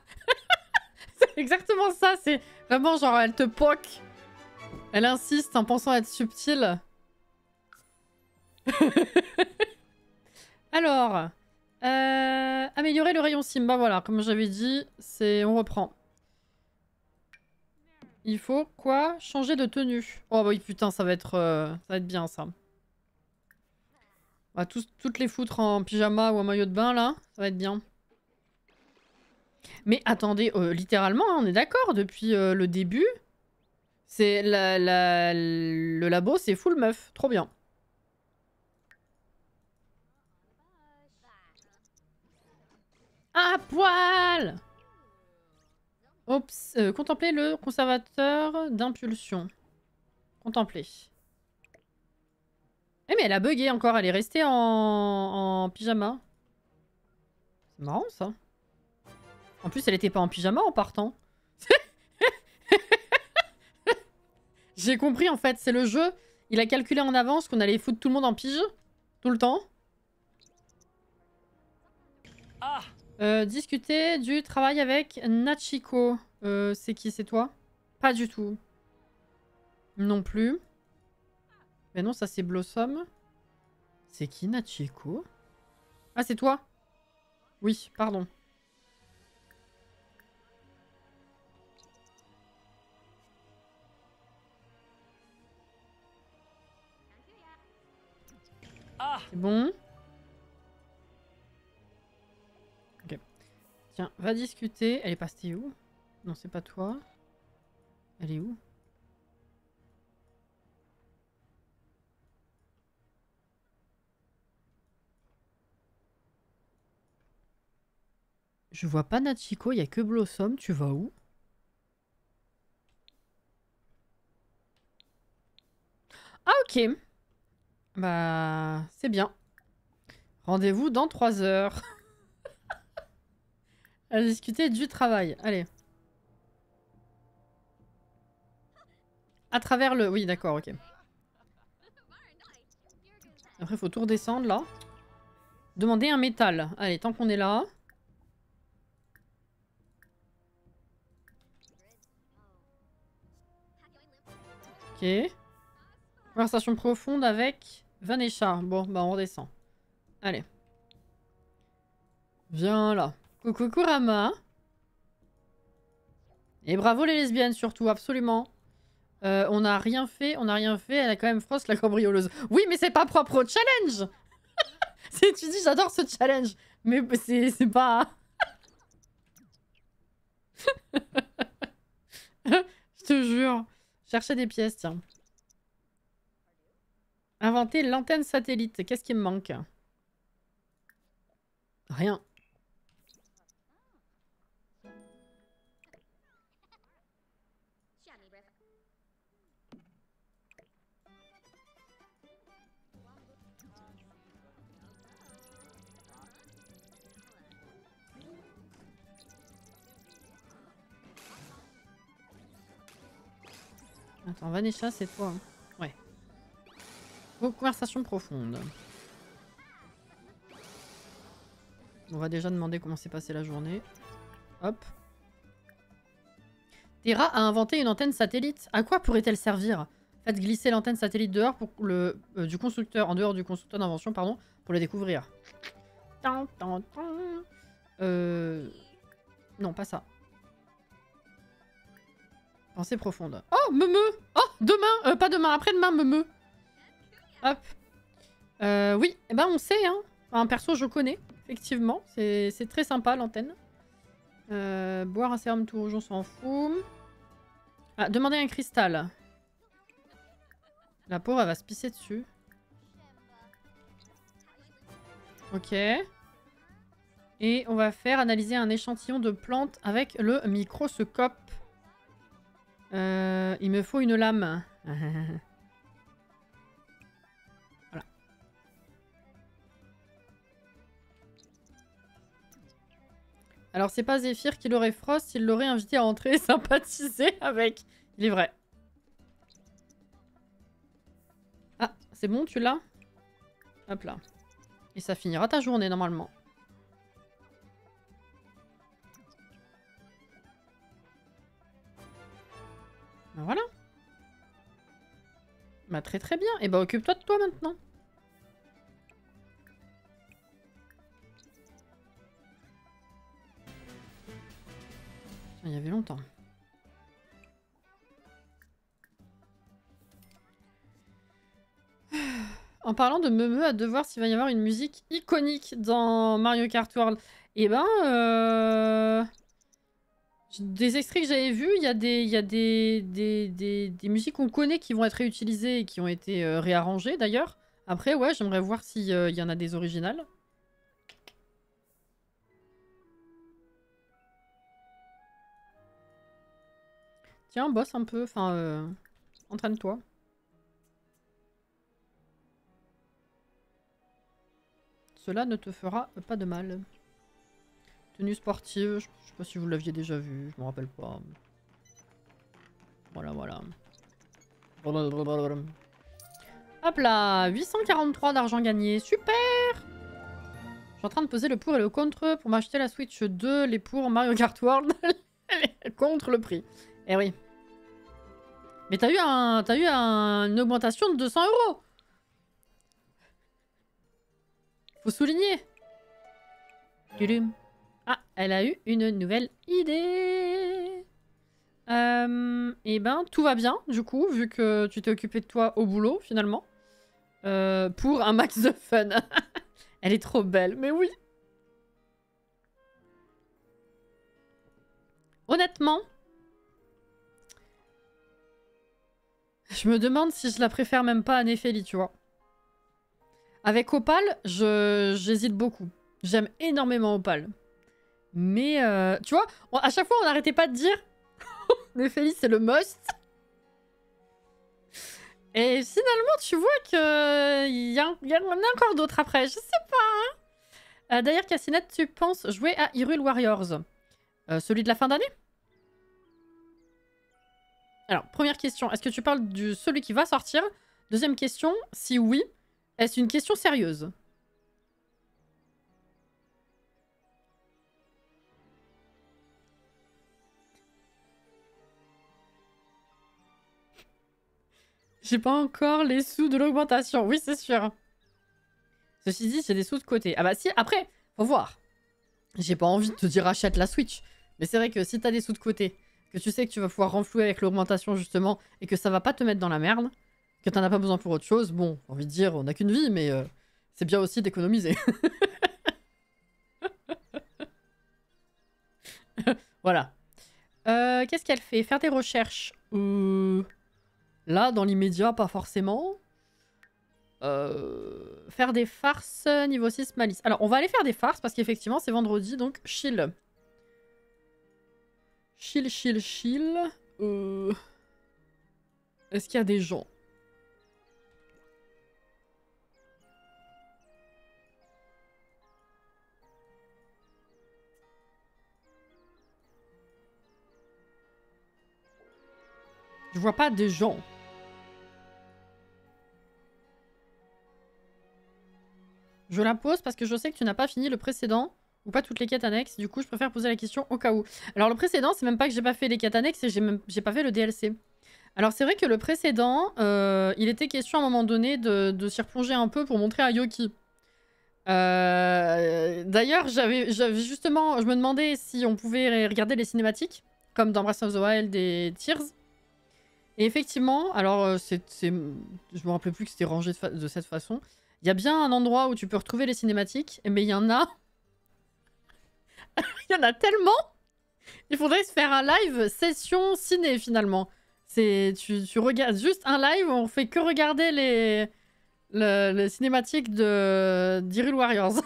C'est exactement ça. C'est vraiment genre, elle te poque. Elle insiste en pensant être subtile. Alors, améliorer le rayon sim. Bah voilà, comme j'avais dit, on reprend. Il faut quoi? Changer de tenue. Oh bah oui, putain, ça va être bien ça. On va toutes les foutre en pyjama ou en maillot de bain là, ça va être bien. Mais attendez, littéralement, on est d'accord, depuis le début, c'est le labo, c'est full meuf, trop bien. À poil! Oups, contempler le conservateur d'impulsion. Contempler. Eh mais elle a bugué encore, elle est restée en pyjama. C'est marrant ça. En plus, elle était pas en pyjama en partant. J'ai compris en fait, c'est le jeu. Il a calculé en avance qu'on allait foutre tout le monde en pige. Tout le temps. Discuter du travail avec Nachiko. C'est qui? C'est toi? Pas du tout. Non plus. Mais non, ça c'est Blossom. C'est qui Nachiko? Ah, c'est toi? Oui, pardon. C'est bon. Ok. Tiens, va discuter. Elle est passée où? Non, c'est pas toi. Elle est où? Je vois pas Nachiko, il y a que Blossom. Tu vas où? Ah, ok. Bah, c'est bien. Rendez-vous dans 3 heures. À discuter du travail. Allez. À travers le... Oui, d'accord, ok. Après, il faut tout redescendre, là. Demander un métal. Allez, tant qu'on est là. Ok. Conversation profonde avec Vanessa. Bon, bah on redescend. Allez. Viens là. Coucou Kurama. Et bravo les lesbiennes surtout, absolument. On n'a rien fait, elle a quand même Frost la cambrioleuse. Oui, mais c'est pas propre au challenge. Tu dis j'adore ce challenge. Mais c'est pas... Je te jure. Chercher des pièces, tiens. Inventer l'antenne satellite. Qu'est-ce qui me manque? Rien. Attends, Vanessa, c'est toi. Hein. Ouais. Conversation profonde. On va déjà demander comment s'est passée la journée. Hop. Terra a inventé une antenne satellite. À quoi pourrait-elle servir? Faites glisser l'antenne satellite dehors pour du constructeur, en dehors du constructeur d'invention, pardon, pour le découvrir. Non, pas ça. Pensée profonde. Oh, Meumeu. Oh, demain. Pas demain, après-demain, Meumeu. Hop. Oui, eh ben on sait, hein. Enfin, perso, je connais, effectivement. C'est très sympa, l'antenne. Boire un sérum tout rouge, on s'en fout. Ah, demander un cristal. La pauvre, elle va se pisser dessus. Ok. Et on va faire analyser un échantillon de plantes avec le microscope. Il me faut une lame. Voilà. Alors c'est pas Zéphyr qui l'aurait Frost, il l'aurait invité à entrer et sympathiser avec. Il est vrai. Ah, c'est bon, tu l'as? Hop là. Et ça finira ta journée normalement. Ben voilà. Bah très très bien. Et bah occupe-toi de toi maintenant. Il y avait longtemps. En parlant de Meumeu, à devoir s'il va y avoir une musique iconique dans Mario Kart World. Et ben, des extraits que j'avais vus, il y a des musiques qu'on connaît qui vont être réutilisées et qui ont été réarrangées d'ailleurs. Après, ouais, j'aimerais voir s'il y en a des originales. Tiens, bosse un peu, enfin, entraîne-toi. Cela ne te fera pas de mal. Tenue sportive, je sais pas si vous l'aviez déjà vu, je me rappelle pas. Voilà, voilà. Hop là, 843 d'argent gagné, super! Je suis en train de peser le pour et le contre pour m'acheter la Switch 2, les pour Mario Kart World, contre le prix. Eh oui. Mais t'as eu une augmentation de 200 €. Faut souligner. Ah, elle a eu une nouvelle idée. Et ben, tout va bien, du coup, vu que tu t'es occupé de toi au boulot, finalement. Pour un max de fun. Elle est trop belle, mais oui. Honnêtement, je me demande si je la préfère même pas à Néphélie, tu vois. Avec Opal, j'hésite beaucoup. J'aime énormément Opal. Mais, tu vois, à chaque fois, on n'arrêtait pas de dire Néphélie, c'est le must. Et finalement, tu vois qu'il y en a encore d'autres après. Je sais pas. Hein. D'ailleurs, Cassinette, tu penses jouer à Hyrule Warriors celui de la fin d'année? Alors, première question, est-ce que tu parles de celui qui va sortir? Deuxième question, si oui, est-ce une question sérieuse? J'ai pas encore les sous de l'augmentation. Oui, c'est sûr. Ceci dit, j'ai des sous de côté. Ah bah si, après, faut voir. J'ai pas envie de te dire achète la Switch. Mais c'est vrai que si t'as des sous de côté, que tu sais que tu vas pouvoir renflouer avec l'augmentation justement, et que ça va pas te mettre dans la merde, que t'en as pas besoin pour autre chose, bon, j'ai envie de dire, on n'a qu'une vie, mais c'est bien aussi d'économiser. Voilà. Qu'est-ce qu'elle fait? Faire des recherches. Là, dans l'immédiat, pas forcément. Faire des farces niveau 6 malice. Alors, on va aller faire des farces parce qu'effectivement, c'est vendredi, donc chill. Chill, chill, chill. Est-ce qu'il y a des gens? Je vois pas des gens. Je la pose parce que je sais que tu n'as pas fini le précédent ou pas toutes les quêtes annexes. Du coup, je préfère poser la question au cas où. Alors, le précédent, c'est même pas que j'ai pas fait les quêtes annexes, c'est que j'ai pas fait le DLC. Alors, c'est vrai que le précédent, il était question à un moment donné de s'y replonger un peu pour montrer à Yoki. D'ailleurs, j'avais justement... Je me demandais si on pouvait regarder les cinématiques, comme dans Breath of the Wild et Tears. Et effectivement, alors je me rappelais plus que c'était rangé de cette façon. Il y a bien un endroit où tu peux retrouver les cinématiques, mais il y en a... Il y en a tellement. Il faudrait se faire un live session ciné, finalement. Tu regardes juste un live où on fait que regarder les cinématiques d'Hyrule Warriors.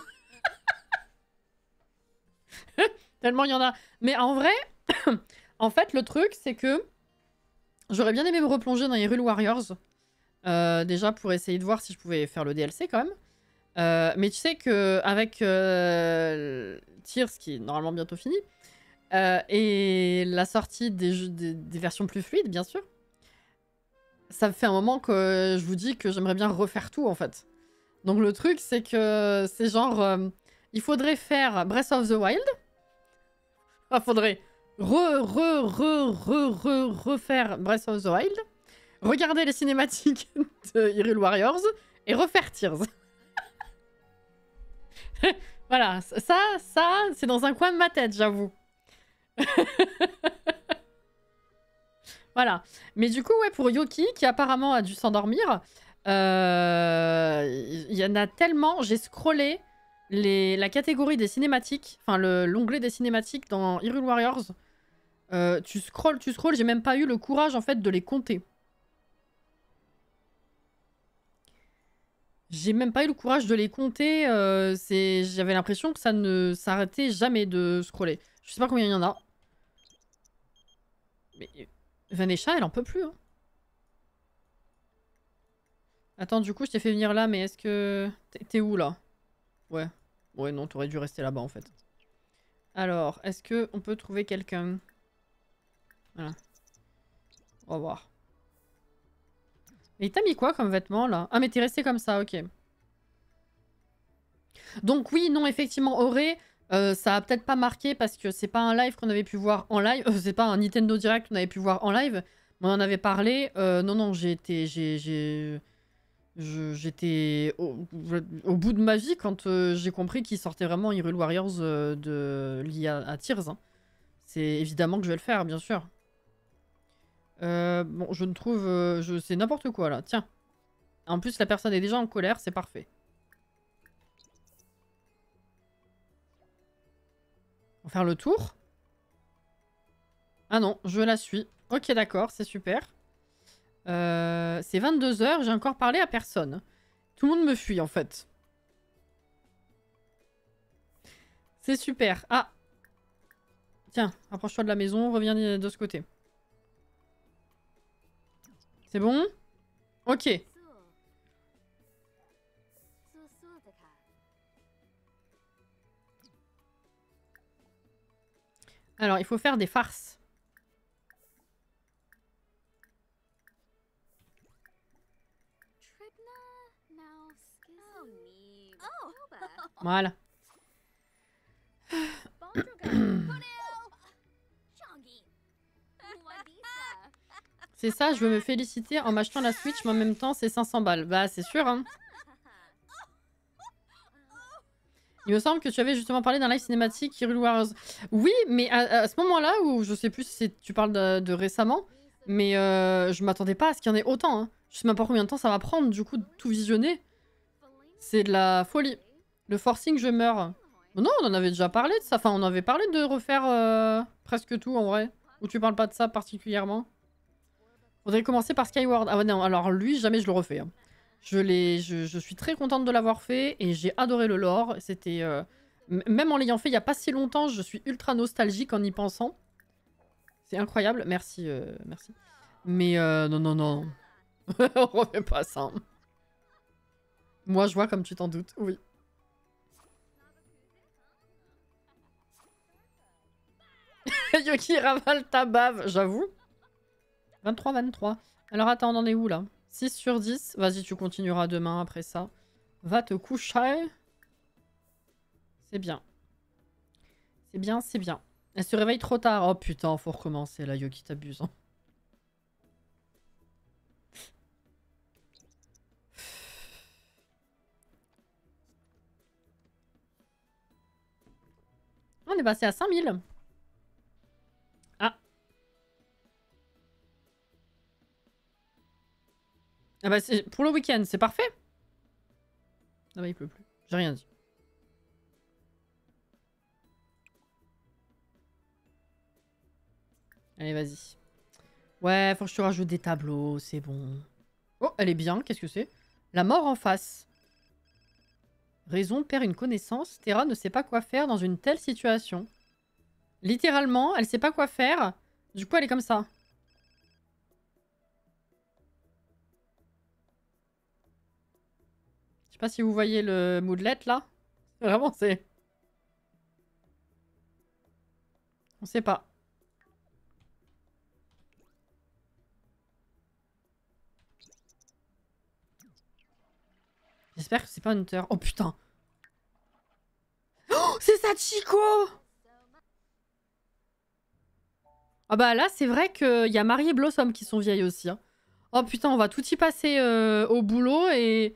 Tellement il y en a. Mais en vrai, en fait, le truc, c'est que j'aurais bien aimé me replonger dans Hyrule Warriors. Déjà pour essayer de voir si je pouvais faire le DLC quand même. Mais tu sais que avec Tears, qui est normalement bientôt fini, et la sortie des versions plus fluides, bien sûr, ça fait un moment que je vous dis que j'aimerais bien refaire tout, en fait. Donc le truc, c'est que c'est genre... il faudrait faire Breath of the Wild. Enfin, faudrait refaire Breath of the Wild, regarder les cinématiques de Hyrule Warriors, et refaire Tears. Voilà, ça c'est dans un coin de ma tête, j'avoue. Voilà. Mais du coup, ouais, pour Yoki, qui apparemment a dû s'endormir, il y en a tellement. J'ai scrollé la catégorie des cinématiques, enfin l'onglet des cinématiques dans Hyrule Warriors. Tu scrolles, j'ai même pas eu le courage en fait de les compter. J'ai même pas eu le courage de les compter. J'avais l'impression que ça ne s'arrêtait jamais de scroller. Je sais pas combien il y en a. Mais Vanesha, elle en peut plus. Hein. Attends, du coup, je t'ai fait venir là, mais est-ce que... T'es où, là? Ouais. Ouais, non, t'aurais dû rester là-bas, en fait. Alors, est-ce que on peut trouver quelqu'un? Voilà. On va voir. Mais t'as mis quoi comme vêtement, là? Ah, mais t'es resté comme ça, ok. Donc oui, non, effectivement, Auré, ça a peut-être pas marqué parce que c'est pas un live qu'on avait pu voir en live. C'est pas un Nintendo Direct qu'on avait pu voir en live. Mais on en avait parlé. Non, non, j'étais au bout de ma vie quand j'ai compris qu'il sortait vraiment Hyrule Warriors lié à Tears. Hein. C'est évidemment que je vais le faire, bien sûr. Bon, je ne trouve... c'est n'importe quoi, là. Tiens. En plus, la personne est déjà en colère, c'est parfait. On va faire le tour. Ah non, je la suis. Ok, d'accord, c'est super. C'est 22 h, j'ai encore parlé à personne. Tout le monde me fuit, en fait. C'est super. Ah. Tiens, rapproche-toi de la maison, reviens de ce côté. C'est bon? Ok. Alors, il faut faire des farces. Voilà. C'est ça, je veux me féliciter en m'achetant la Switch, mais en même temps, c'est 500 balles. Bah, c'est sûr, hein. Il me semble que tu avais justement parlé d'un live cinématique Hyrule Warriors. Oui, mais à ce moment-là, où je sais plus si tu parles de récemment, mais je m'attendais pas à ce qu'il y en ait autant. Hein. Je sais même pas combien de temps ça va prendre, du coup, de tout visionner. C'est de la folie. Le forcing, je meurs. Non, on en avait déjà parlé de ça. Enfin, on avait parlé de refaire presque tout, en vrai. Ou tu parles pas de ça particulièrement? Faudrait commencer par Skyward. Ah ouais, non, alors lui, jamais je le refais. Hein. Je suis très contente de l'avoir fait et j'ai adoré le lore. C'était... même en l'ayant fait il n'y a pas si longtemps, je suis ultra nostalgique en y pensant. C'est incroyable. Merci, merci. Mais non, non, non. On refait pas ça. Moi, je vois comme tu t'en doutes, oui. Yoki ravale ta bave, j'avoue. 23. Alors attends, on en est où là? 6 sur 10. Vas-y, tu continueras demain après ça. Va te coucher. C'est bien. C'est bien, c'est bien. Elle se réveille trop tard. Oh putain, faut recommencer là, Yoki, t'abuses. Hein. on est passé à 5000. Ah. Ah bah c'est pour le week-end, c'est parfait. Ah bah il pleut plus. J'ai rien dit. Allez, vas-y. Ouais, faut que je te rajoute des tableaux, c'est bon. Oh, elle est bien, qu'est-ce que c'est? La mort en face. Raison perd une connaissance. Terra ne sait pas quoi faire dans une telle situation. Littéralement, elle sait pas quoi faire. Du coup, elle est comme ça. Je sais pas si vous voyez le moodlet là. Vraiment, c'est... On sait pas. J'espère que c'est pas Hunter. Oh putain. Oh, c'est Sachiko! Ah bah là, c'est vrai qu'il y a Marie et Blossom qui sont vieilles aussi. Hein. Oh putain, on va tout y passer au boulot et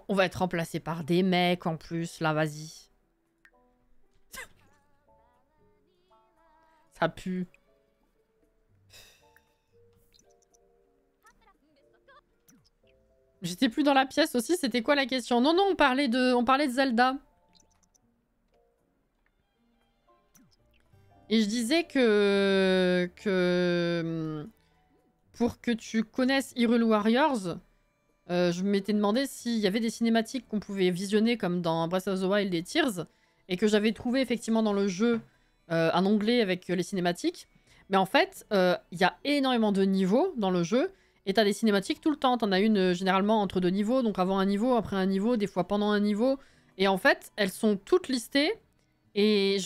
on va être remplacé par des mecs en plus. Là, vas-y. Ça pue. J'étais plus dans la pièce aussi, c'était quoi la question? Non, non, on parlait de Zelda. Et je disais que pour que tu connaisses Hyrule Warriors, je m'étais demandé s'il y avait des cinématiques qu'on pouvait visionner comme dans Breath of the Wild et Tears, et que j'avais trouvé effectivement dans le jeu un onglet avec les cinématiques. Mais en fait, il y a énormément de niveaux dans le jeu, et t'as des cinématiques tout le temps. T'en as une généralement entre deux niveaux, donc avant un niveau, après un niveau, des fois pendant un niveau. Et en fait, elles sont toutes listées, et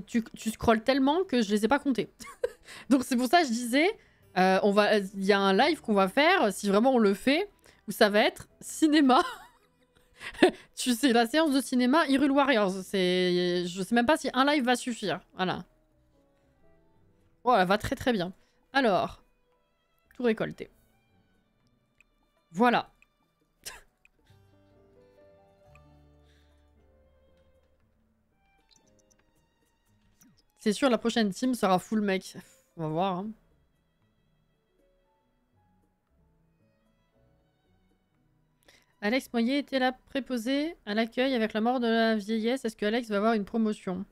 tu scrolles tellement que je les ai pas comptées. Donc c'est pour ça que je disais, il y a un live qu'on va faire, si vraiment on le fait, où ça va être cinéma. Tu sais, la séance de cinéma Hyrule Warriors. Je sais même pas si un live va suffire. Voilà. Oh, elle va très très bien. Alors, tout récolté. Voilà. C'est sûr, la prochaine team sera full mec. On va voir. Hein. Alex Moyer était là préposé à l'accueil avec la mort de la vieillesse. Est-ce que Alex va avoir une promotion?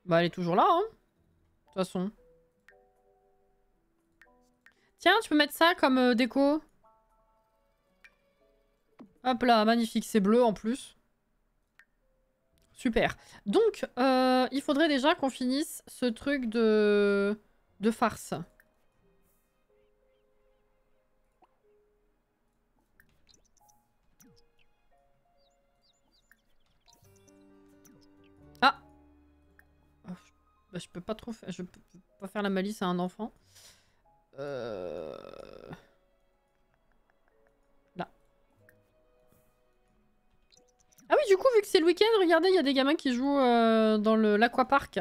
Bah, elle est toujours là, hein. De toute façon. Tiens, tu peux mettre ça comme déco. Hop là, magnifique. C'est bleu en plus. Super. Donc, il faudrait déjà qu'on finisse ce truc de farce. Ah bah, je peux pas trop faire... Je peux pas faire la malice à un enfant. Là. Ah oui, du coup, vu que c'est le week-end, regardez, il y a des gamins qui jouent dans l'aquapark.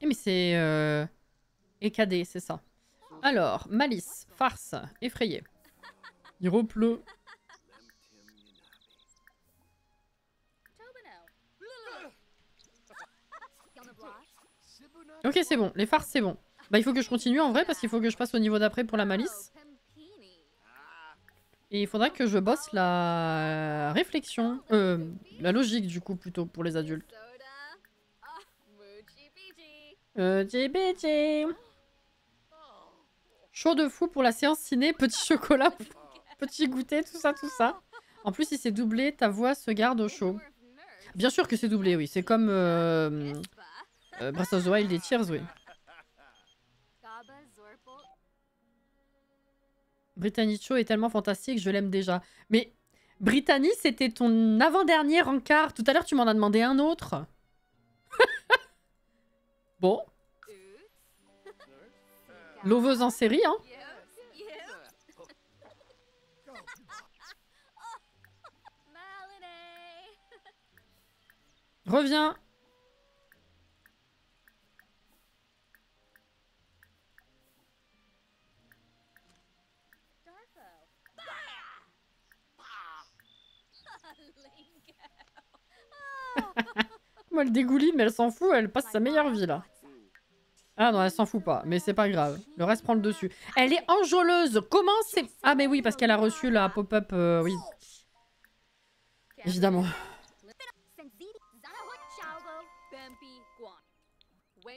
Eh mais c'est... EKD, c'est ça. Alors, malice, farce, effrayé. Il repleut. Ok, c'est bon. Les farces, c'est bon. Bah, il faut que je continue en vrai parce qu'il faut que je passe au niveau d'après pour la malice. Et il faudra que je bosse la réflexion. La logique, du coup, plutôt, pour les adultes. JBJ. Chaud de fou pour la séance ciné. Petit chocolat, petit goûter, tout ça, tout ça. En plus, si c'est doublé, ta voix se garde au chaud. Bien sûr que c'est doublé, oui. C'est comme Breath of the Wild et Tears, oui. Brittany Cho est tellement fantastique, je l'aime déjà. Mais Brittany, c'était ton avant-dernier rencard. Tout à l'heure, tu m'en as demandé un autre. Bon. Loveuse en série, hein. Reviens. Moi, elle dégouline, mais elle s'en fout, elle passe sa meilleure vie, là. Ah non, elle s'en fout pas, mais c'est pas grave. Le reste prend le dessus. Elle est enjôleuse. Comment c'est... Ah mais oui, parce qu'elle a reçu la pop-up, oui. Évidemment.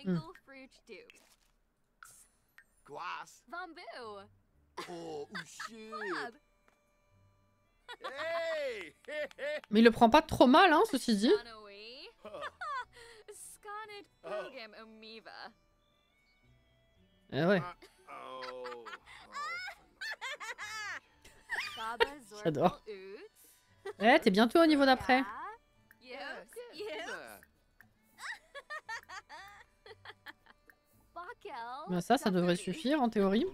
Hmm. Mais il le prend pas trop mal, hein, ceci dit. Eh ouais. J'adore. Ouais, t'es bientôt au niveau d'après. Ben ça devrait suffire en théorie.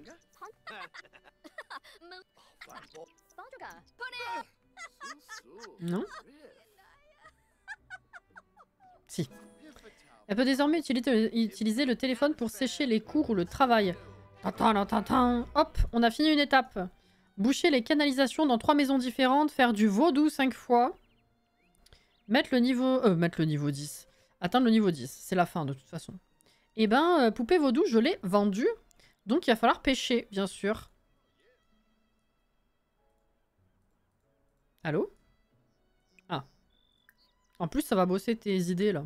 Non? Si. Elle peut désormais utiliser le téléphone pour sécher les cours ou le travail. Hop, on a fini une étape. Boucher les canalisations dans 3 maisons différentes, faire du vaudou 5 fois. Mettre le niveau 10. Atteindre le niveau 10, c'est la fin de toute façon. Et ben, poupée vaudou, je l'ai vendue. Donc il va falloir pêcher, bien sûr. Allô? Ah. En plus, ça va bosser tes idées, là.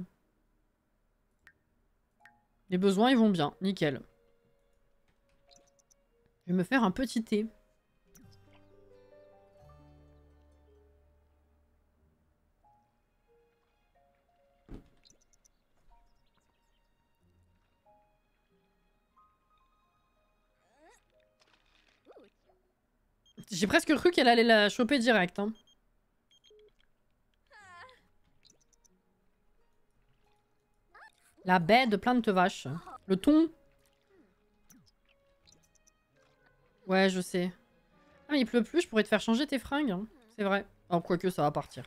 Les besoins, ils vont bien. Nickel. Je vais me faire un petit thé. J'ai presque cru qu'elle allait la choper direct. Hein. La baie de plainte vache. Le thon. Ouais, je sais. Ah, mais il pleut plus, je pourrais te faire changer tes fringues. Hein. C'est vrai. Oh, quoique, ça va partir.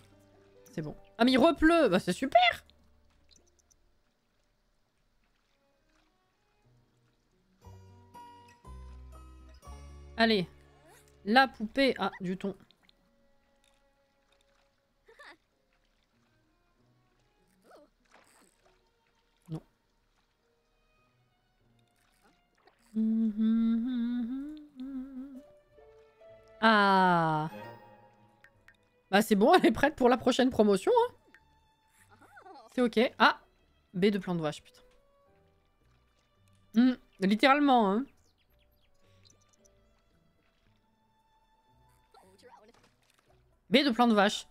C'est bon. Ah, mais il repleut. Bah, c'est super. Allez. La poupée. Ah, du thon. Non. Ah. Bah c'est bon, elle est prête pour la prochaine promotion. Hein. C'est ok. Ah. Baie de plan de vache, putain. Littéralement, hein. Baie de plan de vache.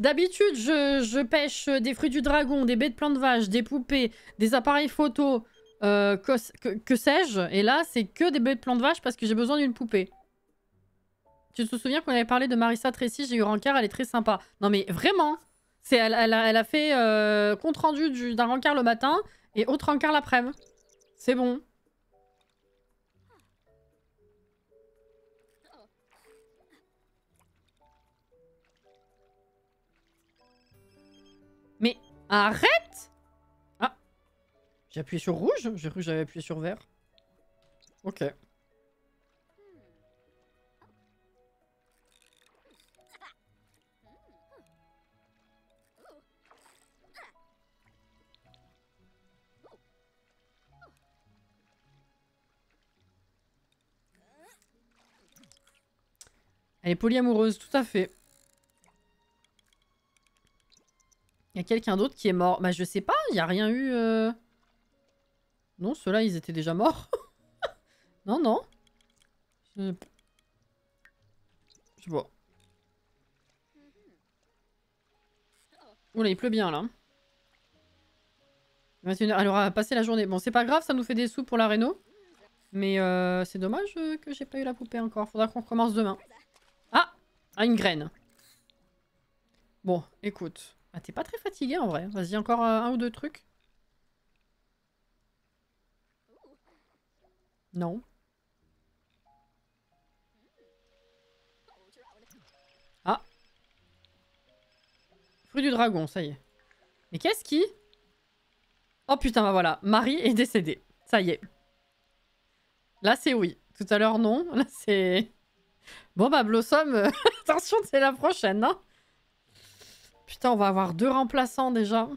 D'habitude, je pêche des fruits du dragon, des baies de plan de vache, des poupées, des appareils photo, que sais-je. Et là, c'est que des baies de plan de vache parce que j'ai besoin d'une poupée. Tu te souviens qu'on avait parlé de Marissa Tracy, j'ai eu rencard, elle est très sympa. Non mais vraiment, elle a fait compte rendu d'un rencard le matin et autre rencard l'après-midi. C'est bon. Mais arrête! Ah, j'ai appuyé sur rouge? J'ai cru que j'avais appuyé sur vert. Ok. Elle est polyamoureuse, tout à fait. Il y a quelqu'un d'autre qui est mort. Bah je sais pas, il n'y a rien eu... Non, ceux-là, ils étaient déjà morts. Non, non. Je sais pas. Oula, il pleut bien, là. Elle aura passé la journée. Bon, c'est pas grave, ça nous fait des sous pour la réno. Mais c'est dommage que j'ai pas eu la poupée encore. Faudra qu'on recommence demain. Ah! Ah, une graine. Bon, écoute. Ah, t'es pas très fatigué en vrai. Vas-y, encore un ou deux trucs. Non. Ah. Fruit du dragon, ça y est. Mais qu'est-ce qui... Oh putain, bah voilà. Marie est décédée. Ça y est. Là, c'est oui. Tout à l'heure, non. Là, c'est... Bon, bah, Blossom, attention, c'est la prochaine, hein. Putain, on va avoir 2 remplaçants, déjà.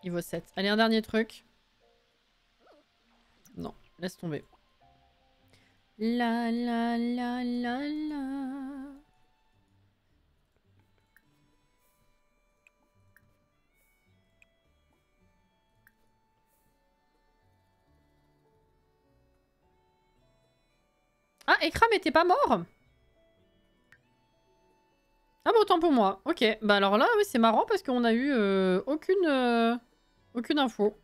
Il vaut 7. Allez, un dernier truc. Non, laisse tomber. La la la la la. Ah, Ekram était pas mort? Ah bah autant pour moi. Ok, bah alors là, oui, c'est marrant parce qu'on a eu aucune info.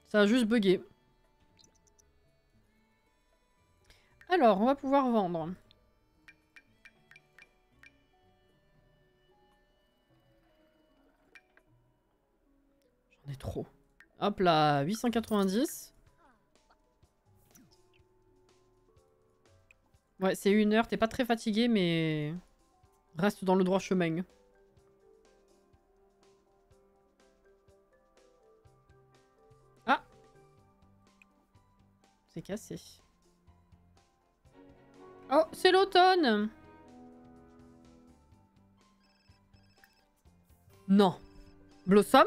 Ça a juste bugué. Alors, on va pouvoir vendre. J'en ai trop. Hop là, 890. Ouais, c'est 1 heure. T'es pas très fatigué, mais reste dans le droit chemin. Ah! C'est cassé. Oh, c'est l'automne! Non. Blossom?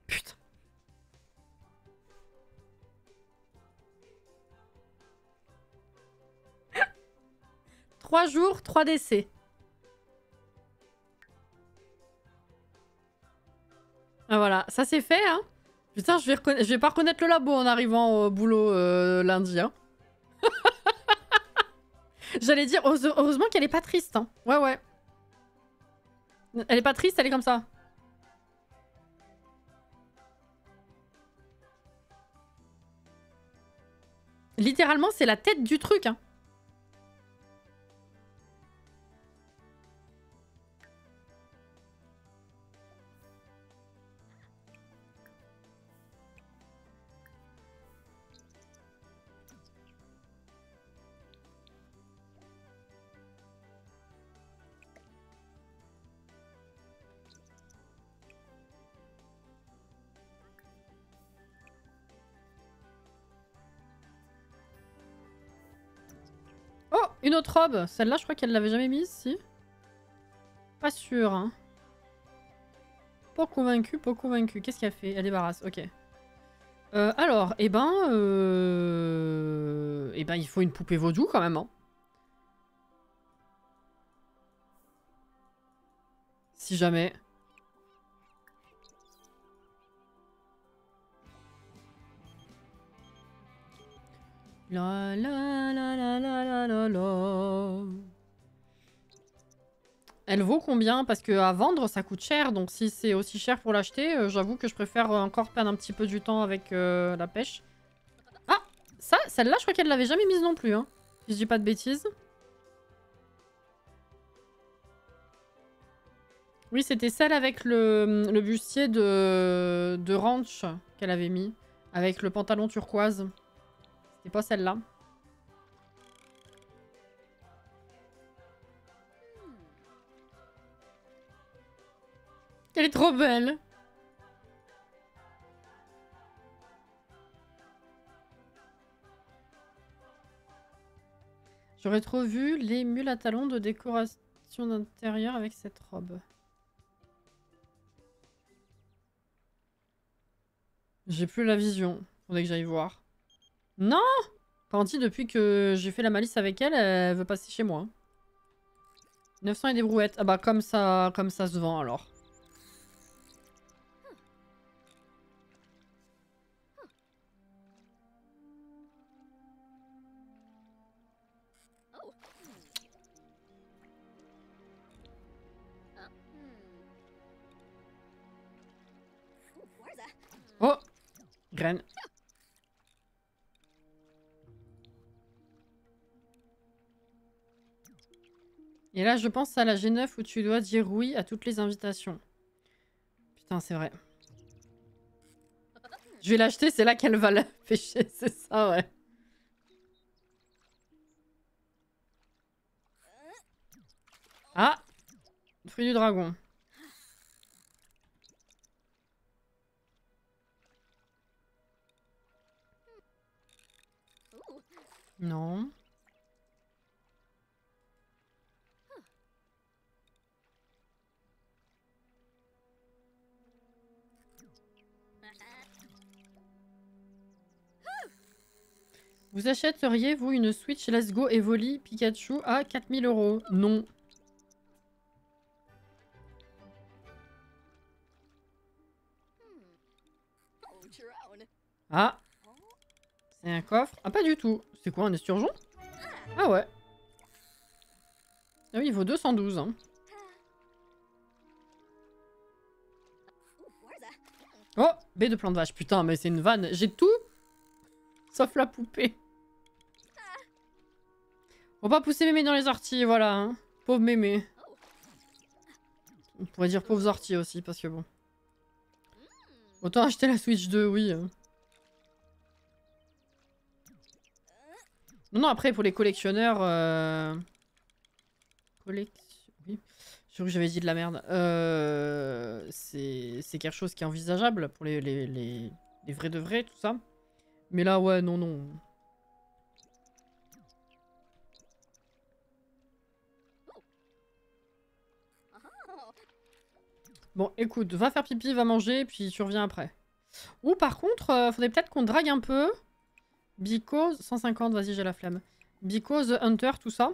Putain. 3 jours, 3 décès. Ah voilà, ça c'est fait, hein. Putain, je vais pas reconnaître le labo en arrivant au boulot lundi, hein. J'allais dire, heureusement qu'elle est pas triste, hein. Ouais, ouais. Elle est pas triste, elle est comme ça. Littéralement, c'est la tête du truc, hein. Oh, une autre robe. Celle-là, je crois qu'elle l'avait jamais mise, si. Pas sûr, hein. Pas convaincu, pas convaincu. Qu'est-ce qu'elle fait? Elle débarrasse, ok. Alors, eh ben, il faut une poupée vaudou quand même, hein. Si jamais. La la la la la la la la. Elle vaut combien? Parce que à vendre, ça coûte cher. Donc si c'est aussi cher pour l'acheter, j'avoue que je préfère encore perdre un petit peu du temps avec la pêche. Ah! Ça, celle-là, je crois qu'elle l'avait jamais mise non plus, hein. Si je dis pas de bêtises. Oui, c'était celle avec le bustier de ranch qu'elle avait mis. Avec le pantalon turquoise. C'était pas celle-là. Elle est trop belle! J'aurais trop vu les mules à talons de décoration d'intérieur avec cette robe. J'ai plus la vision. Faudrait que j'aille voir. Non! Panty, depuis que j'ai fait la malice avec elle, elle veut passer chez moi. 900 et des brouettes. Ah bah comme ça se vend alors. Oh! Graine. Et là, je pense à la G9 où tu dois dire oui à toutes les invitations. Putain, c'est vrai. Je vais l'acheter, c'est là qu'elle va la pêcher, c'est ça, ouais. Ah! Fruit du dragon. Non. Vous achèteriez-vous une Switch Let's Go Evoli Pikachu à 4000 €? Non. Ah. C'est un coffre. Ah, pas du tout. C'est quoi, un esturgeon? Ah ouais. Ah oui, il vaut 212. Hein. Oh, baie de plante vache. Putain, mais c'est une vanne. J'ai tout sauf la poupée. Faut pas pousser mémé dans les orties, voilà. Hein. Pauvre mémé. On pourrait dire pauvres orties aussi, parce que bon. Autant acheter la Switch 2, oui. Non, après, pour les collectionneurs... Oui. Je suis sûr que j'avais dit de la merde. C'est quelque chose qui est envisageable pour les vrais de vrais, tout ça. Mais là, ouais, non, non. Bon, écoute, va faire pipi, va manger, puis tu reviens après. Ou par contre, faudrait peut-être qu'on drague un peu. Because... 150, vas-y, j'ai la flemme. Because Hunter, tout ça.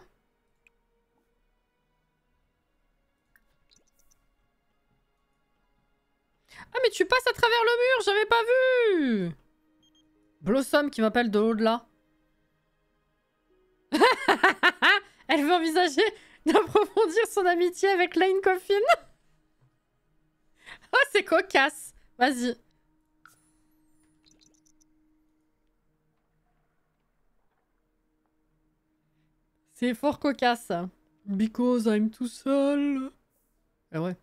Ah, mais tu passes à travers le mur, j'avais pas vu! Blossom qui m'appelle de au-delà. Elle veut envisager d'approfondir son amitié avec Lane Coffin. Oh, c'est cocasse. Vas-y. C'est fort cocasse. Because I'm tout seul. Ah ouais.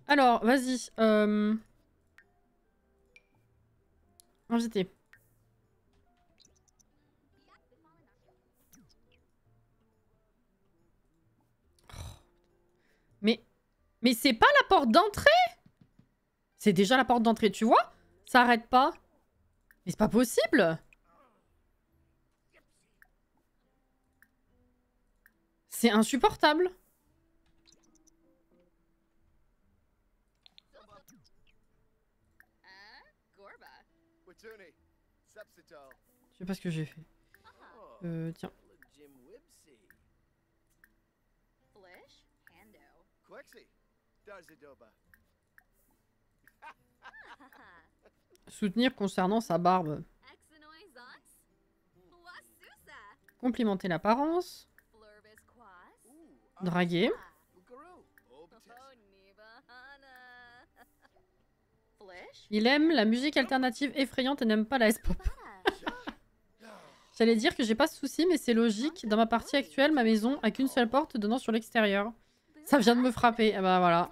Alors, vas-y. Invité. Mais c'est pas la porte d'entrée? C'est déjà la porte d'entrée, tu vois? Ça arrête pas. Mais c'est pas possible. C'est insupportable. Je sais pas ce que j'ai fait. Tiens. Soutenir concernant sa barbe. Complimenter l'apparence. Draguer. Il aime la musique alternative effrayante et n'aime pas la S-pop. J'allais dire que j'ai pas de soucis, mais c'est logique. Dans ma partie actuelle, ma maison a qu'une seule porte donnant sur l'extérieur. Ça vient de me frapper. Ah bah voilà.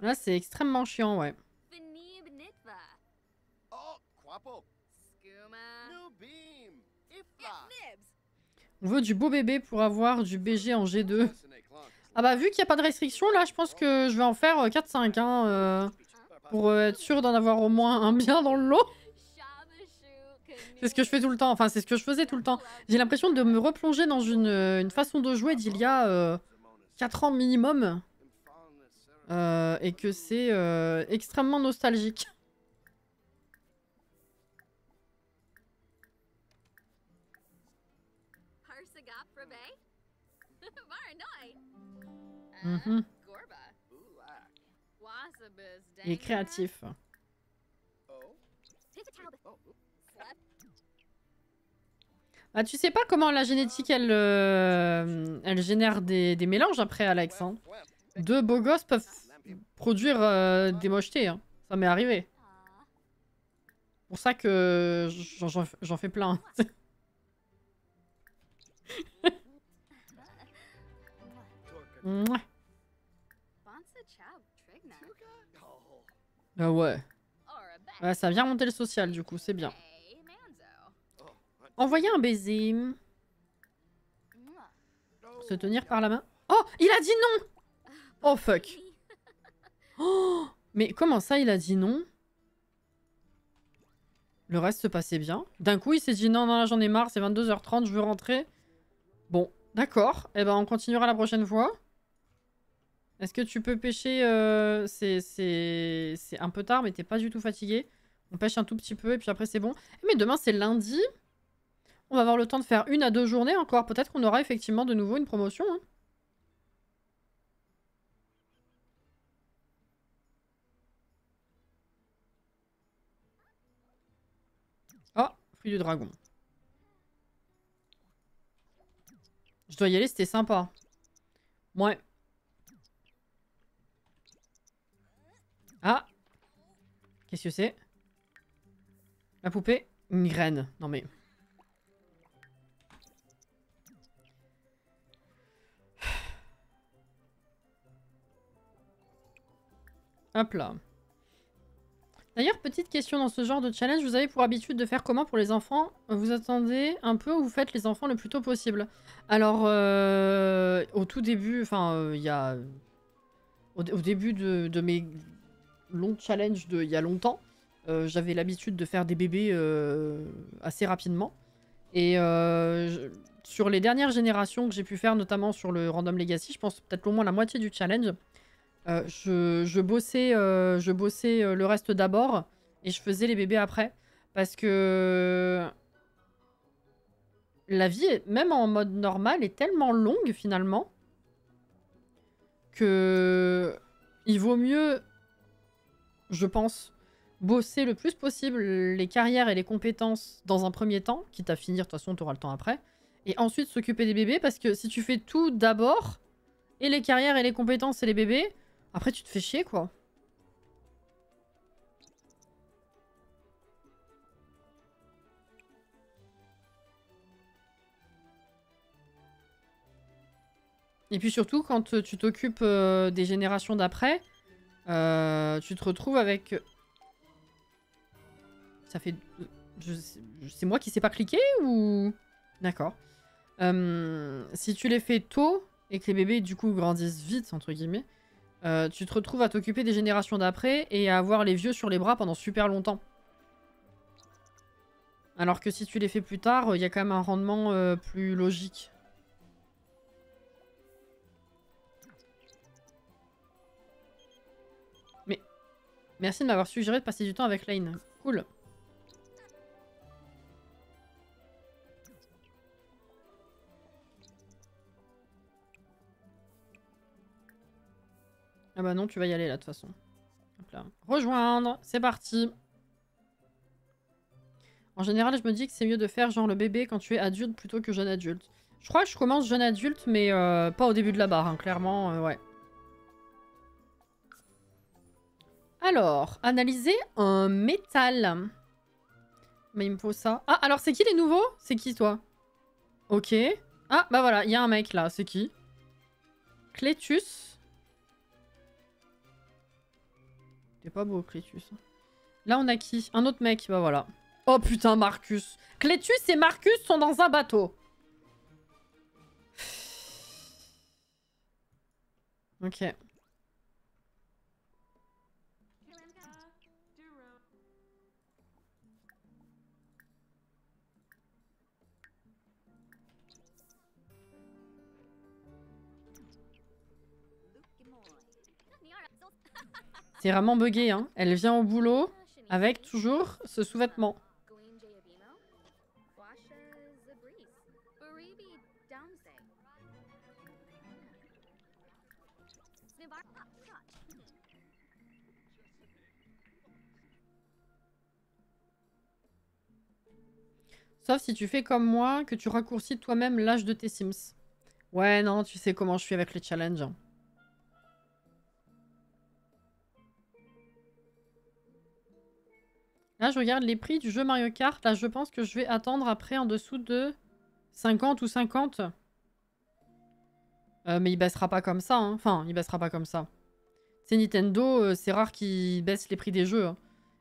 Là, c'est extrêmement chiant, ouais. On veut du beau bébé pour avoir du BG en G2. Ah bah vu qu'il n'y a pas de restriction, là, je pense que je vais en faire 4-5, hein, pour être sûr d'en avoir au moins un bien dans le lot. C'est ce que je fais tout le temps, enfin c'est ce que je faisais tout le temps. J'ai l'impression de me replonger dans une façon de jouer d'il y a 4 ans minimum. Et que c'est extrêmement nostalgique. Mmh. Il est créatif. Ah, tu sais pas comment la génétique, elle génère des mélanges après, Alex. Hein. Deux beaux gosses peuvent produire des mochetés. Hein. Ça m'est arrivé. C'est pour ça que j'en fais plein. Ah ouais. Ouais, ça vient monter le social, du coup, c'est bien. Envoyer un baiser. Se tenir par la main. Oh, il a dit non! Oh, fuck. Oh, mais comment ça, il a dit non? Le reste se passait bien. D'un coup, il s'est dit non, non, j'en ai marre, c'est 22h30, je veux rentrer. Bon, d'accord. Eh ben, on continuera la prochaine fois. Est-ce que tu peux pêcher c'est un peu tard, mais t'es pas du tout fatigué. On pêche un tout petit peu et puis après c'est bon. Mais demain c'est lundi. On va avoir le temps de faire 1 à 2 journées encore. Peut-être qu'on aura effectivement de nouveau une promotion. Hein. Oh, fruit du dragon. Je dois y aller, c'était sympa. Ouais. Ah. Qu'est-ce que c'est? La poupée? Une graine. Non mais... Hop là. D'ailleurs, petite question dans ce genre de challenge, vous avez pour habitude de faire comment pour les enfants? Vous attendez un peu ou vous faites les enfants le plus tôt possible? Alors, au tout début, enfin, il y a... Au début de mes longs challenges il y a longtemps, j'avais l'habitude de faire des bébés assez rapidement. Et sur les dernières générations que j'ai pu faire, notamment sur le Random Legacy, je pense peut-être au moins la moitié du challenge, je bossais le reste d'abord et je faisais les bébés après. Parce que la vie, même en mode normal, est tellement longue finalement que il vaut mieux, je pense, bosser le plus possible les carrières et les compétences dans un premier temps, quitte à finir, de toute façon tu auras le temps après, et ensuite s'occuper des bébés, parce que si tu fais tout d'abord, et les carrières et les compétences et les bébés, après tu te fais chier quoi. Et puis surtout, quand tu t'occupes des générations d'après, tu te retrouves avec... Ça fait... C'est moi qui sais pas cliquer ou... D'accord. Si tu les fais tôt, et que les bébés du coup grandissent vite, entre guillemets, tu te retrouves à t'occuper des générations d'après et à avoir les vieux sur les bras pendant super longtemps. Alors que si tu les fais plus tard, il y a quand même un rendement plus logique. Mais merci de m'avoir suggéré de passer du temps avec Lane. Cool. Ah bah non, tu vas y aller là de toute façon. Hop là. Rejoindre, c'est parti. En général, je me dis que c'est mieux de faire genre le bébé quand tu es adulte plutôt que jeune adulte. Je crois que je commence jeune adulte, mais pas au début de la barre, hein, clairement, ouais. Alors, analyser un métal. Mais il me faut ça. Ah, alors c'est qui les nouveaux? C'est qui toi? Ok. Ah, bah voilà, il y a un mec là, c'est qui? Clétus. T'es pas beau, Clétus. Là, on a qui? Un autre mec, bah voilà. Oh putain, Marcus. Clétus et Marcus sont dans un bateau. Ok. C'est vraiment bugué, hein. Elle vient au boulot avec toujours ce sous-vêtement. Sauf si tu fais comme moi, que tu raccourcis toi-même l'âge de tes Sims. Ouais, non, tu sais comment je suis avec les challenges. Là, je regarde les prix du jeu Mario Kart. Là, je pense que je vais attendre après en dessous de 50 ou 50. Mais il baissera pas comme ça. Hein. Enfin, il baissera pas comme ça. C'est Nintendo, c'est rare qu'ils baissent les prix des jeux. Hein.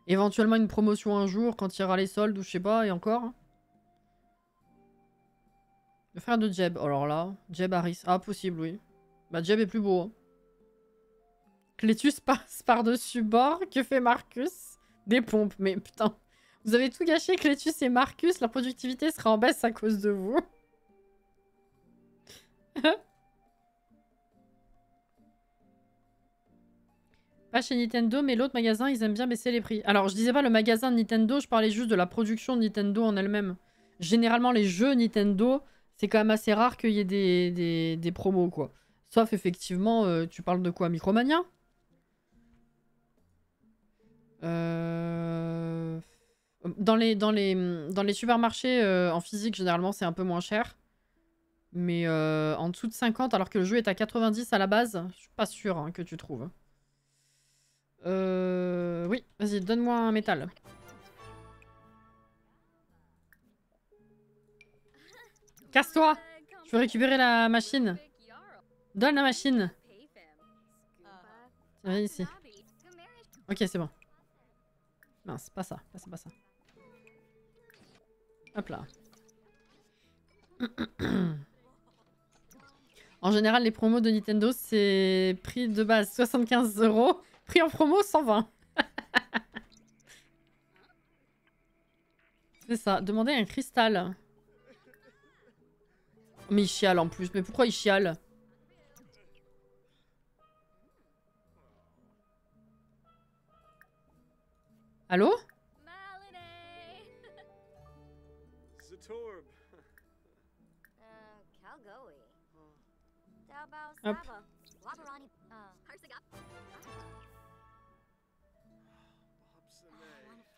Éventuellement une promotion un jour quand il y aura les soldes ou je sais pas, et encore. Hein. Le frère de Jeb. Alors là, Jeb Harris. Ah, possible, oui. Bah, Jeb est plus beau. Hein. Clétus passe par-dessus bord. Que fait Marcus? Des pompes. Mais putain, vous avez tout gâché, Clétus et Marcus. Leur productivité sera en baisse à cause de vous. Pas chez Nintendo, mais l'autre magasin, ils aiment bien baisser les prix. Alors, je disais pas le magasin de Nintendo, je parlais juste de la production de Nintendo en elle-même. Généralement, les jeux Nintendo, c'est quand même assez rare qu'il y ait des promos, quoi. Sauf, effectivement, tu parles de quoi? Micromania? Dans les supermarchés en physique, généralement, c'est un peu moins cher. Mais en dessous de 50, alors que le jeu est à 90 à la base, je suis pas sûre hein, que tu trouves. Oui, vas-y, donne-moi un métal. Casse-toi! Je veux récupérer la machine. Donne la machine. Viens ici. Ok, c'est bon. Mince, pas ça. C'est pas ça. Hop là. En général, les promos de Nintendo, c'est prix de base 75 €. Prix en promo, 120. C'est ça. Demandez un cristal. Mais il chiale en plus. Mais pourquoi il chiale? Allô? Hop.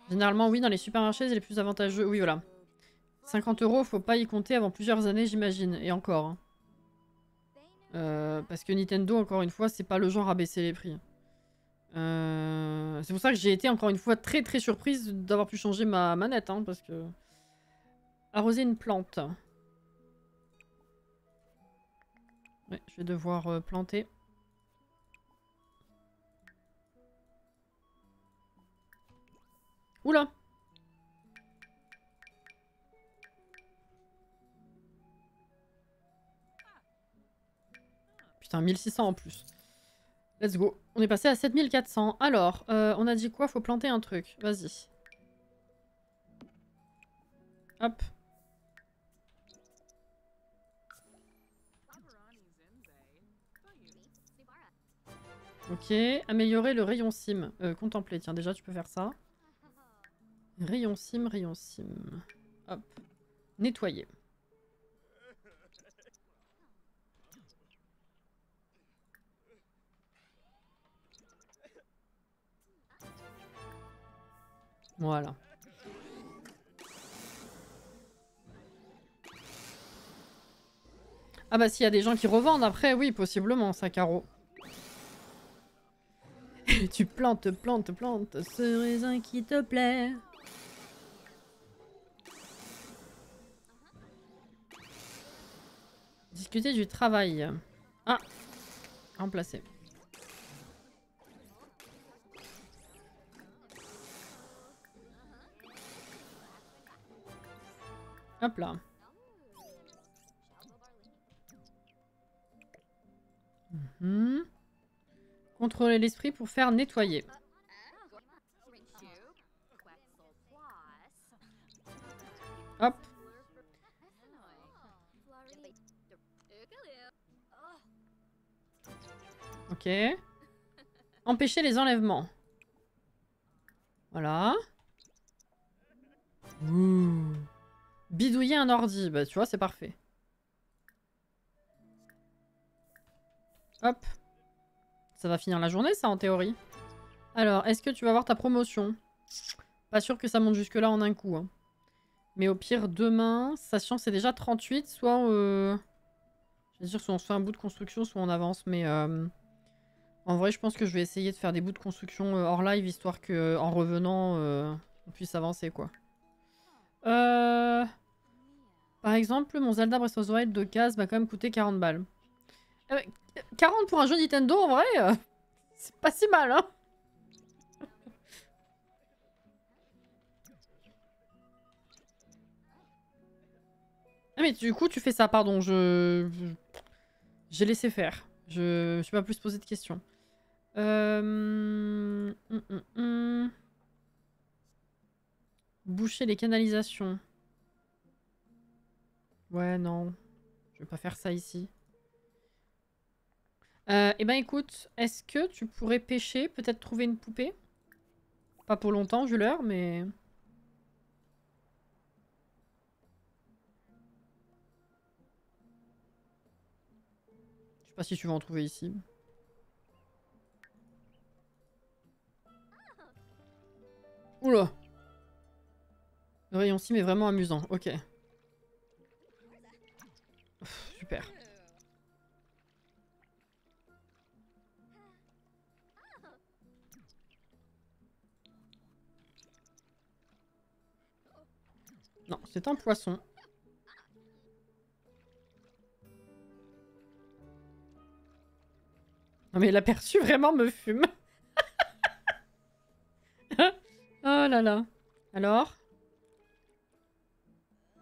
Généralement, oui, dans les supermarchés, c'est les plus avantageux. Oui, voilà. 50 €, faut pas y compter avant plusieurs années, j'imagine. Et encore. Hein. Parce que Nintendo, encore une fois, c'est pas le genre à baisser les prix. C'est pour ça que j'ai été, encore une fois, très très surprise d'avoir pu changer ma manette. Hein, parce que... Arroser une plante. Ouais, je vais devoir planter. Oula! Putain, 1600 en plus. Let's go. On est passé à 7400. Alors, on a dit quoi? Faut planter un truc. Vas-y. Hop. Ok. Améliorer le rayon sim. Contempler. Tiens, déjà, tu peux faire ça. Rayon sim, rayon sim. Hop. Nettoyer. Voilà. Ah bah s'il y a des gens qui revendent après, oui, possiblement, ça, Caro. Tu plantes, plantes, plantes, ce raisin qui te plaît. Discuter du travail. Ah, remplacer. Hop là. Contrôler l'esprit pour faire nettoyer. Hop. Ok. Empêcher les enlèvements. Voilà. Ouh. Bidouiller un ordi. Bah tu vois, c'est parfait. Hop. Ça va finir la journée, ça, en théorie. Alors, est-ce que tu vas avoir ta promotion? Pas sûr que ça monte jusque-là en un coup. Hein. Mais au pire, demain, sachant que c'est déjà 38, soit... Je vais dire, soit on se fait un bout de construction, soit on avance. Mais en vrai, je pense que je vais essayer de faire des bouts de construction hors live, histoire que en revenant, on puisse avancer, quoi. Par exemple, mon Zelda Breath of the Wild de case va quand même coûter 40 balles. 40 pour un jeu Nintendo, en vrai, c'est pas si mal, hein. Ah mais du coup, tu fais ça, pardon, j'ai laissé faire. Je suis pas plus posé de questions. Boucher les canalisations. Ouais, non. Je vais pas faire ça ici. Eh ben écoute, est-ce que tu pourrais pêcher, peut-être trouver une poupée? Pas pour longtemps, vu l'heure, mais... Je sais pas si tu vas en trouver ici. Oula! Le rayon sim est vraiment amusant, ok. Pff, super. Non, c'est un poisson. Non mais l'aperçu vraiment me fume. Oh là là. Alors?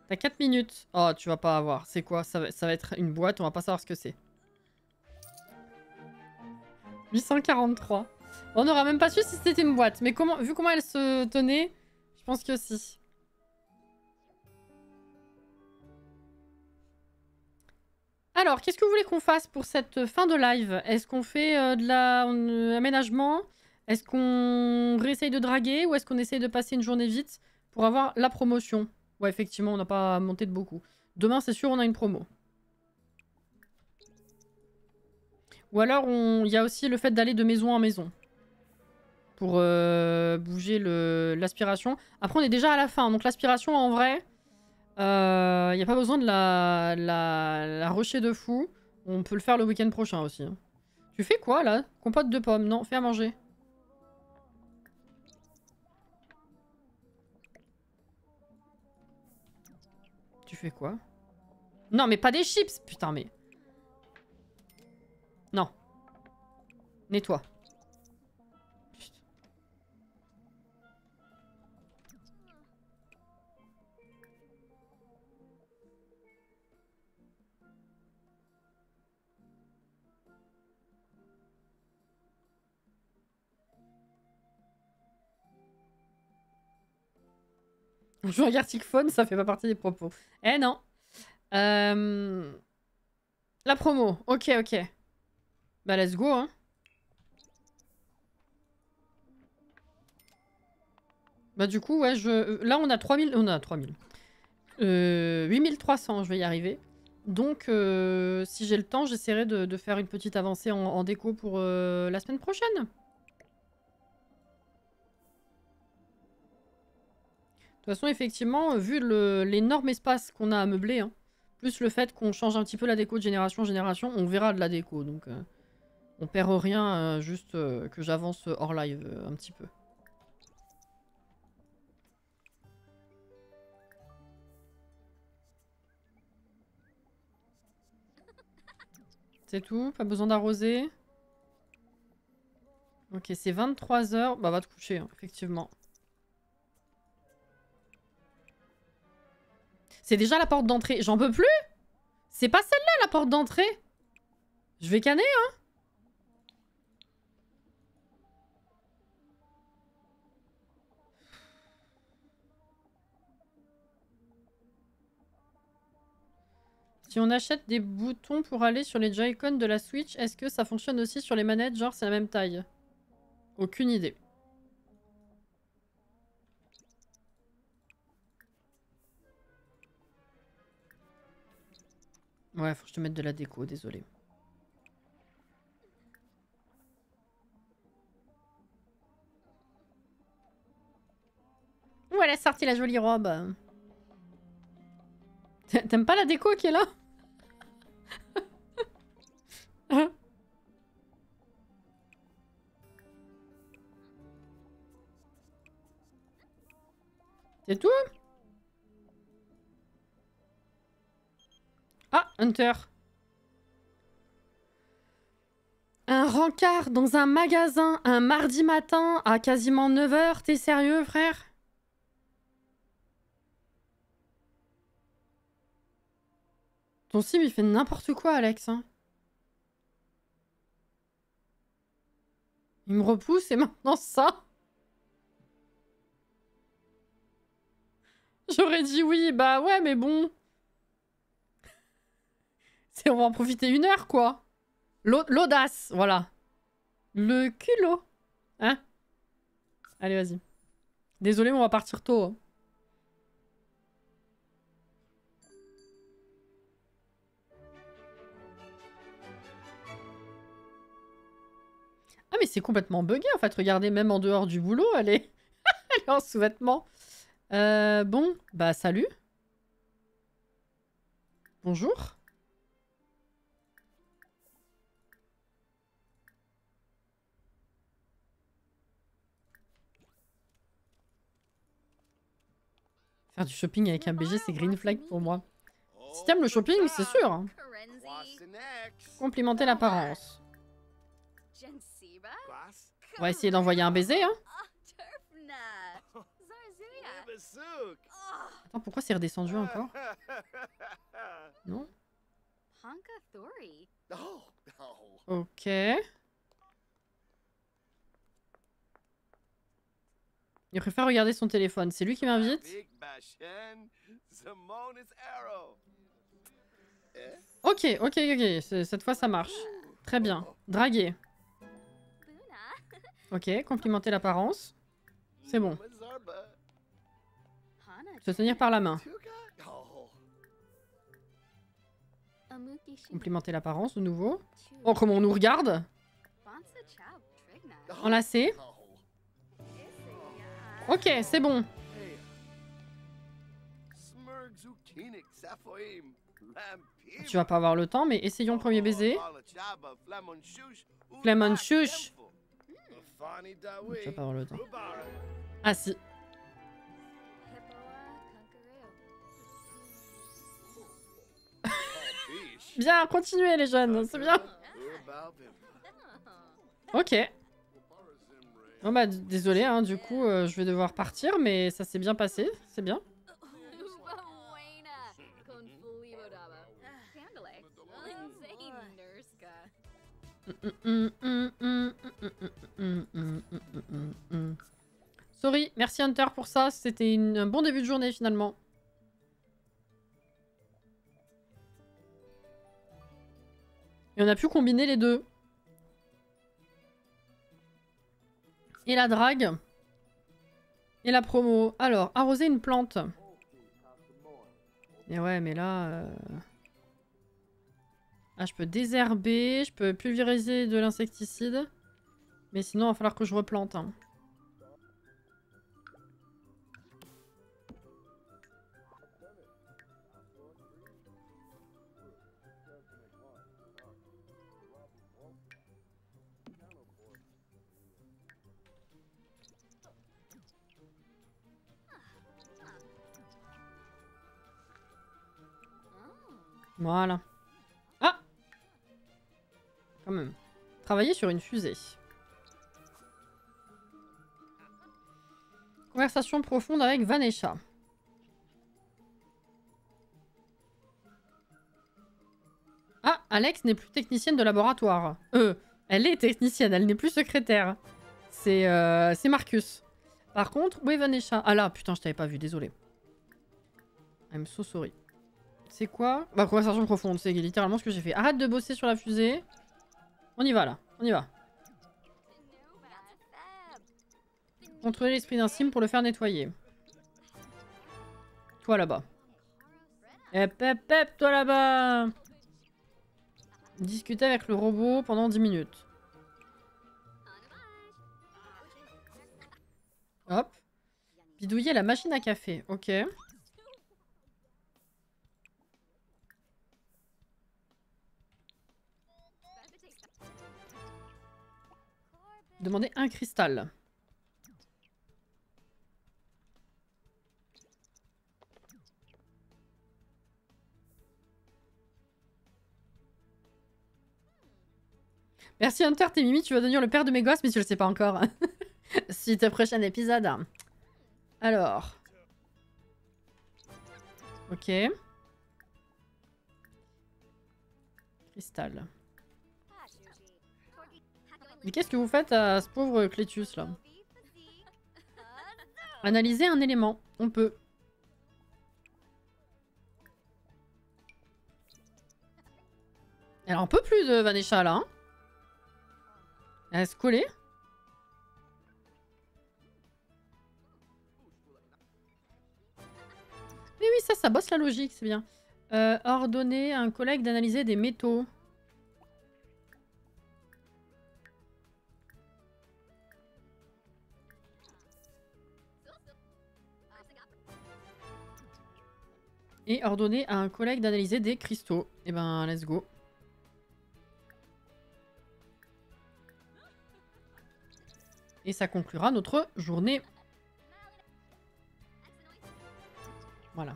T'as 4 minutes. Oh, tu vas pas avoir. C'est quoi? Ça va être une boîte, on va pas savoir ce que c'est. 843. On n'aura même pas su si c'était une boîte. Mais comment, vu comment elle se tenait, je pense que si. Alors, qu'est-ce que vous voulez qu'on fasse pour cette fin de live? Est-ce qu'on fait de l'aménagement? Est-ce qu'on réessaye de draguer? Ou est-ce qu'on essaye de passer une journée vite pour avoir la promotion? Ouais, effectivement, on n'a pas monté de beaucoup. Demain, c'est sûr, on a une promo. Ou alors, il y a aussi le fait d'aller de maison en maison. Pour bouger l'aspiration. Après, on est déjà à la fin. Donc, l'aspiration, en vrai, il n'y a pas besoin de la rusher de fou. On peut le faire le week-end prochain aussi. Hein. Tu fais quoi, là? Compote de pommes. Non, fais à manger. Tu fais quoi? Non, mais pas des chips! Putain, mais... Non. Nettoie. Putain. On joue à Gartic Phone, ça fait pas partie des propos. Eh non. La promo. Ok, ok. Bah, let's go, hein. Bah, du coup, ouais, là, on a 3000... On a 3000. 8300, je vais y arriver. Donc, si j'ai le temps, j'essaierai de faire une petite avancée en déco pour la semaine prochaine. De toute façon, effectivement, vu l'énorme espace qu'on a à meubler, hein, plus le fait qu'on change un petit peu la déco de génération en génération, on verra de la déco. Donc, on perd rien, juste que j'avance hors live un petit peu. C'est tout? Pas besoin d'arroser? Ok, c'est 23 h. Bah, va te coucher, hein, effectivement. C'est déjà la porte d'entrée. J'en peux plus! C'est pas celle-là, la porte d'entrée! Je vais canner, hein! Si on achète des boutons pour aller sur les Joy-Con de la Switch, est-ce que ça fonctionne aussi sur les manettes? Genre, c'est la même taille? Aucune idée. Ouais, faut que je te mette de la déco, désolé. Où elle a sorti la jolie robe? T'aimes pas la déco qui est là? C'est tout? Ah, Hunter. Un rencard dans un magasin un mardi matin à quasiment 9 h. T'es sérieux, frère? Ton sim, il fait n'importe quoi, Alex. Hein. Il me repousse et maintenant ça? J'aurais dit oui, bah ouais, mais bon. On va en profiter 1 heure, quoi. L'audace, voilà. Le culot. Hein? Allez, vas-y. Désolé, mais on va partir tôt. Hein. Ah, mais c'est complètement bugué, en fait. Regardez, même en dehors du boulot, elle est, elle est en sous-vêtements. Bon, bah, salut. Bonjour. Faire du shopping avec un BG, c'est green flag pour moi. Si t'aimes le shopping, c'est sûr. Hein. Complimenter l'apparence. On va essayer d'envoyer un baiser, hein. Attends, pourquoi c'est redescendu encore? Non? Ok. Il préfère regarder son téléphone. C'est lui qui m'invite? Ok, ok, ok. Cette fois, ça marche. Très bien. Draguer. Ok, complimenter l'apparence. C'est bon. Se tenir par la main. Complimenter l'apparence de nouveau. Oh, comment on nous regarde? Enlacer. Ok, c'est bon. Tu vas pas avoir le temps, mais essayons le premier baiser. Flemon chouche. Tu vas pas avoir le temps. Ah si. Bien, continuez les jeunes, c'est bien. Ok. Oh bah désolé, hein, du coup je vais devoir partir, mais ça s'est bien passé, c'est bien. Sorry, merci Hunter pour ça, c'était un bon début de journée finalement. Et on a pu combiner les deux. Et la drague. Et la promo. Alors, arroser une plante. Et ouais, mais là... Ah, je peux désherber, je peux pulvériser de l'insecticide. Mais sinon, il va falloir que je replante. Hein. Voilà. Ah! Quand même. Travailler sur une fusée. Conversation profonde avec Vanessa. Ah, Alex n'est plus technicienne de laboratoire. Elle est technicienne, elle n'est plus secrétaire. C'est Marcus. Par contre, où est Vanessa? Ah là, putain, je t'avais pas vu, désolé. I'm so sorry. C'est quoi? Bah, conversation profonde, c'est littéralement ce que j'ai fait. Arrête de bosser sur la fusée. On y va, là. On y va. Contrôler l'esprit d'un sim pour le faire nettoyer. Toi, là-bas. Hep, hep, hep, toi, là-bas. Discuter avec le robot pendant 10 minutes. Hop. Bidouiller la machine à café. Ok. Demander un cristal. Merci Hunter, t'es Mimi, tu vas devenir le père de mes gosses, mais tu le sais pas encore. Suite au prochain épisode. Alors. Ok. Cristal. Mais qu'est-ce que vous faites à ce pauvre Clétus là? Analyser un élément. On peut. Elle en peut plus de Vanessa là. Hein. Elle reste collée. Oui, oui, ça bosse la logique, c'est bien. Ordonner à un collègue d'analyser des métaux. Et ordonner à un collègue d'analyser des cristaux. Et ben, let's go. Et ça conclura notre journée. Voilà.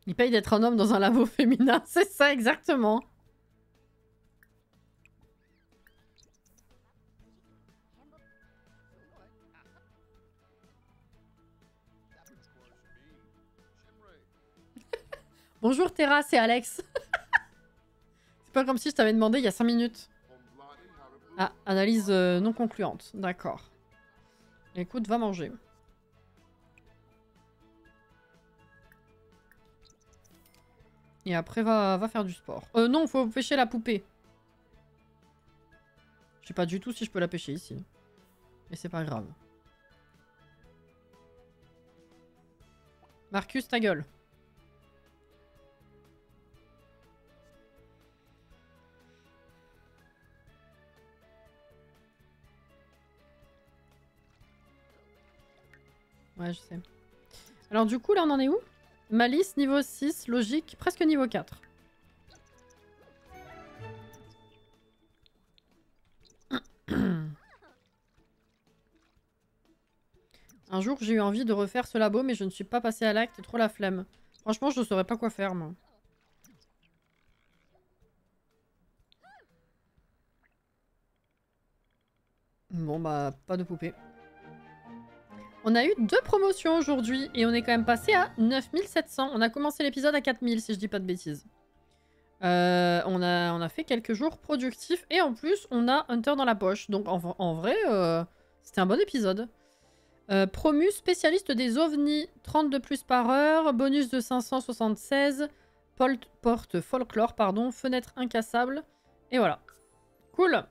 Il paye d'être un homme dans un labo féminin, c'est ça exactement. Bonjour Terra, c'est Alex. C'est pas comme si je t'avais demandé il y a 5 minutes. Ah, analyse non concluante. D'accord. Écoute, va manger. Et après, va faire du sport. Non, faut pêcher la poupée. Je sais pas du tout si je peux la pêcher ici. Mais c'est pas grave. Marcus, ta gueule. Ouais, je sais. Alors du coup, là, on en est où? Malice, niveau 6. Logique, presque niveau 4. Un jour, j'ai eu envie de refaire ce labo, mais je ne suis pas passé à l'acte, trop la flemme. Franchement, je ne saurais pas quoi faire, moi. Bon, bah, pas de poupée. On a eu 2 promotions aujourd'hui, et on est quand même passé à 9700. On a commencé l'épisode à 4000, si je dis pas de bêtises. On a fait quelques jours productifs, et en plus, on a Hunter dans la poche. Donc, en vrai, c'était un bon épisode. Promu spécialiste des ovnis, 30 de plus par heure, bonus de 576, porte folklore, pardon, fenêtre incassable, et voilà. Cool.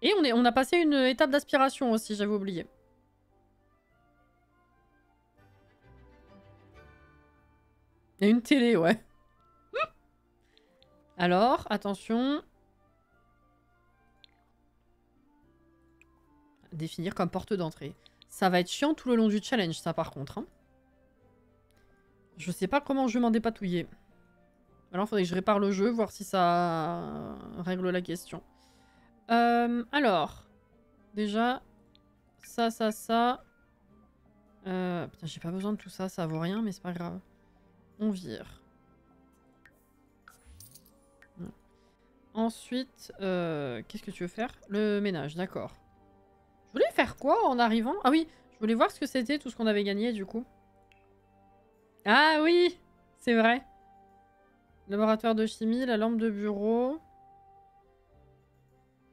Et on a passé une étape d'aspiration aussi, j'avais oublié. Il y a une télé, ouais. Alors, attention. Définir comme porte d'entrée. Ça va être chiant tout le long du challenge, ça, par contre. Hein. Je sais pas comment je vais m'en dépatouiller. Alors, il faudrait que je répare le jeu, voir si ça règle la question. Alors. Déjà. Ça. Putain, j'ai pas besoin de tout ça, ça vaut rien, mais c'est pas grave. On vire. Ensuite, qu'est-ce que tu veux faire? Le ménage, d'accord. Je voulais faire quoi en arrivant? Ah oui, je voulais voir ce que c'était, tout ce qu'on avait gagné, du coup. Ah oui, c'est vrai. Laboratoire de chimie, la lampe de bureau.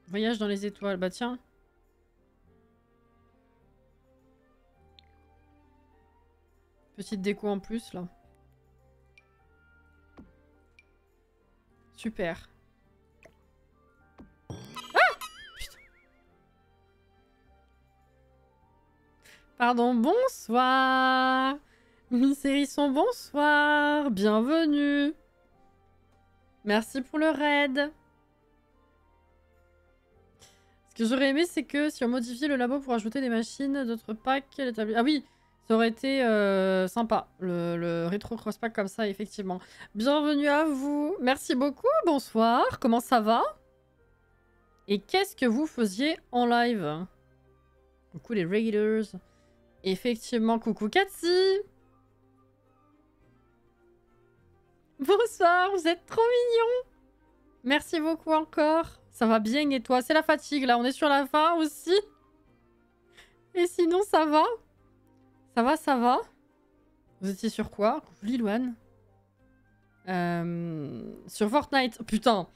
Voyage dans les étoiles. Bah tiens. Petite déco en plus, là. Super. Ah! Putain. Pardon, bonsoir. Miss Hérisson, bonsoir. Bienvenue. Merci pour le raid. Ce que j'aurais aimé, c'est que si on modifiait le labo pour ajouter des machines, d'autres packs, ah oui, ça aurait été sympa, le rétro cross-pack comme ça, effectivement. Bienvenue à vous. Merci beaucoup, bonsoir. Comment ça va? Et qu'est-ce que vous faisiez en live? Coucou les regulars. Effectivement, coucou Cathy. Bonsoir, vous êtes trop mignons. Merci beaucoup encore. Ça va bien et toi? C'est la fatigue là, on est sur la fin aussi. Et sinon ça va? Ça va, ça va? Vous étiez sur quoi? Coucou Lilouane. Sur Fortnite. Putain.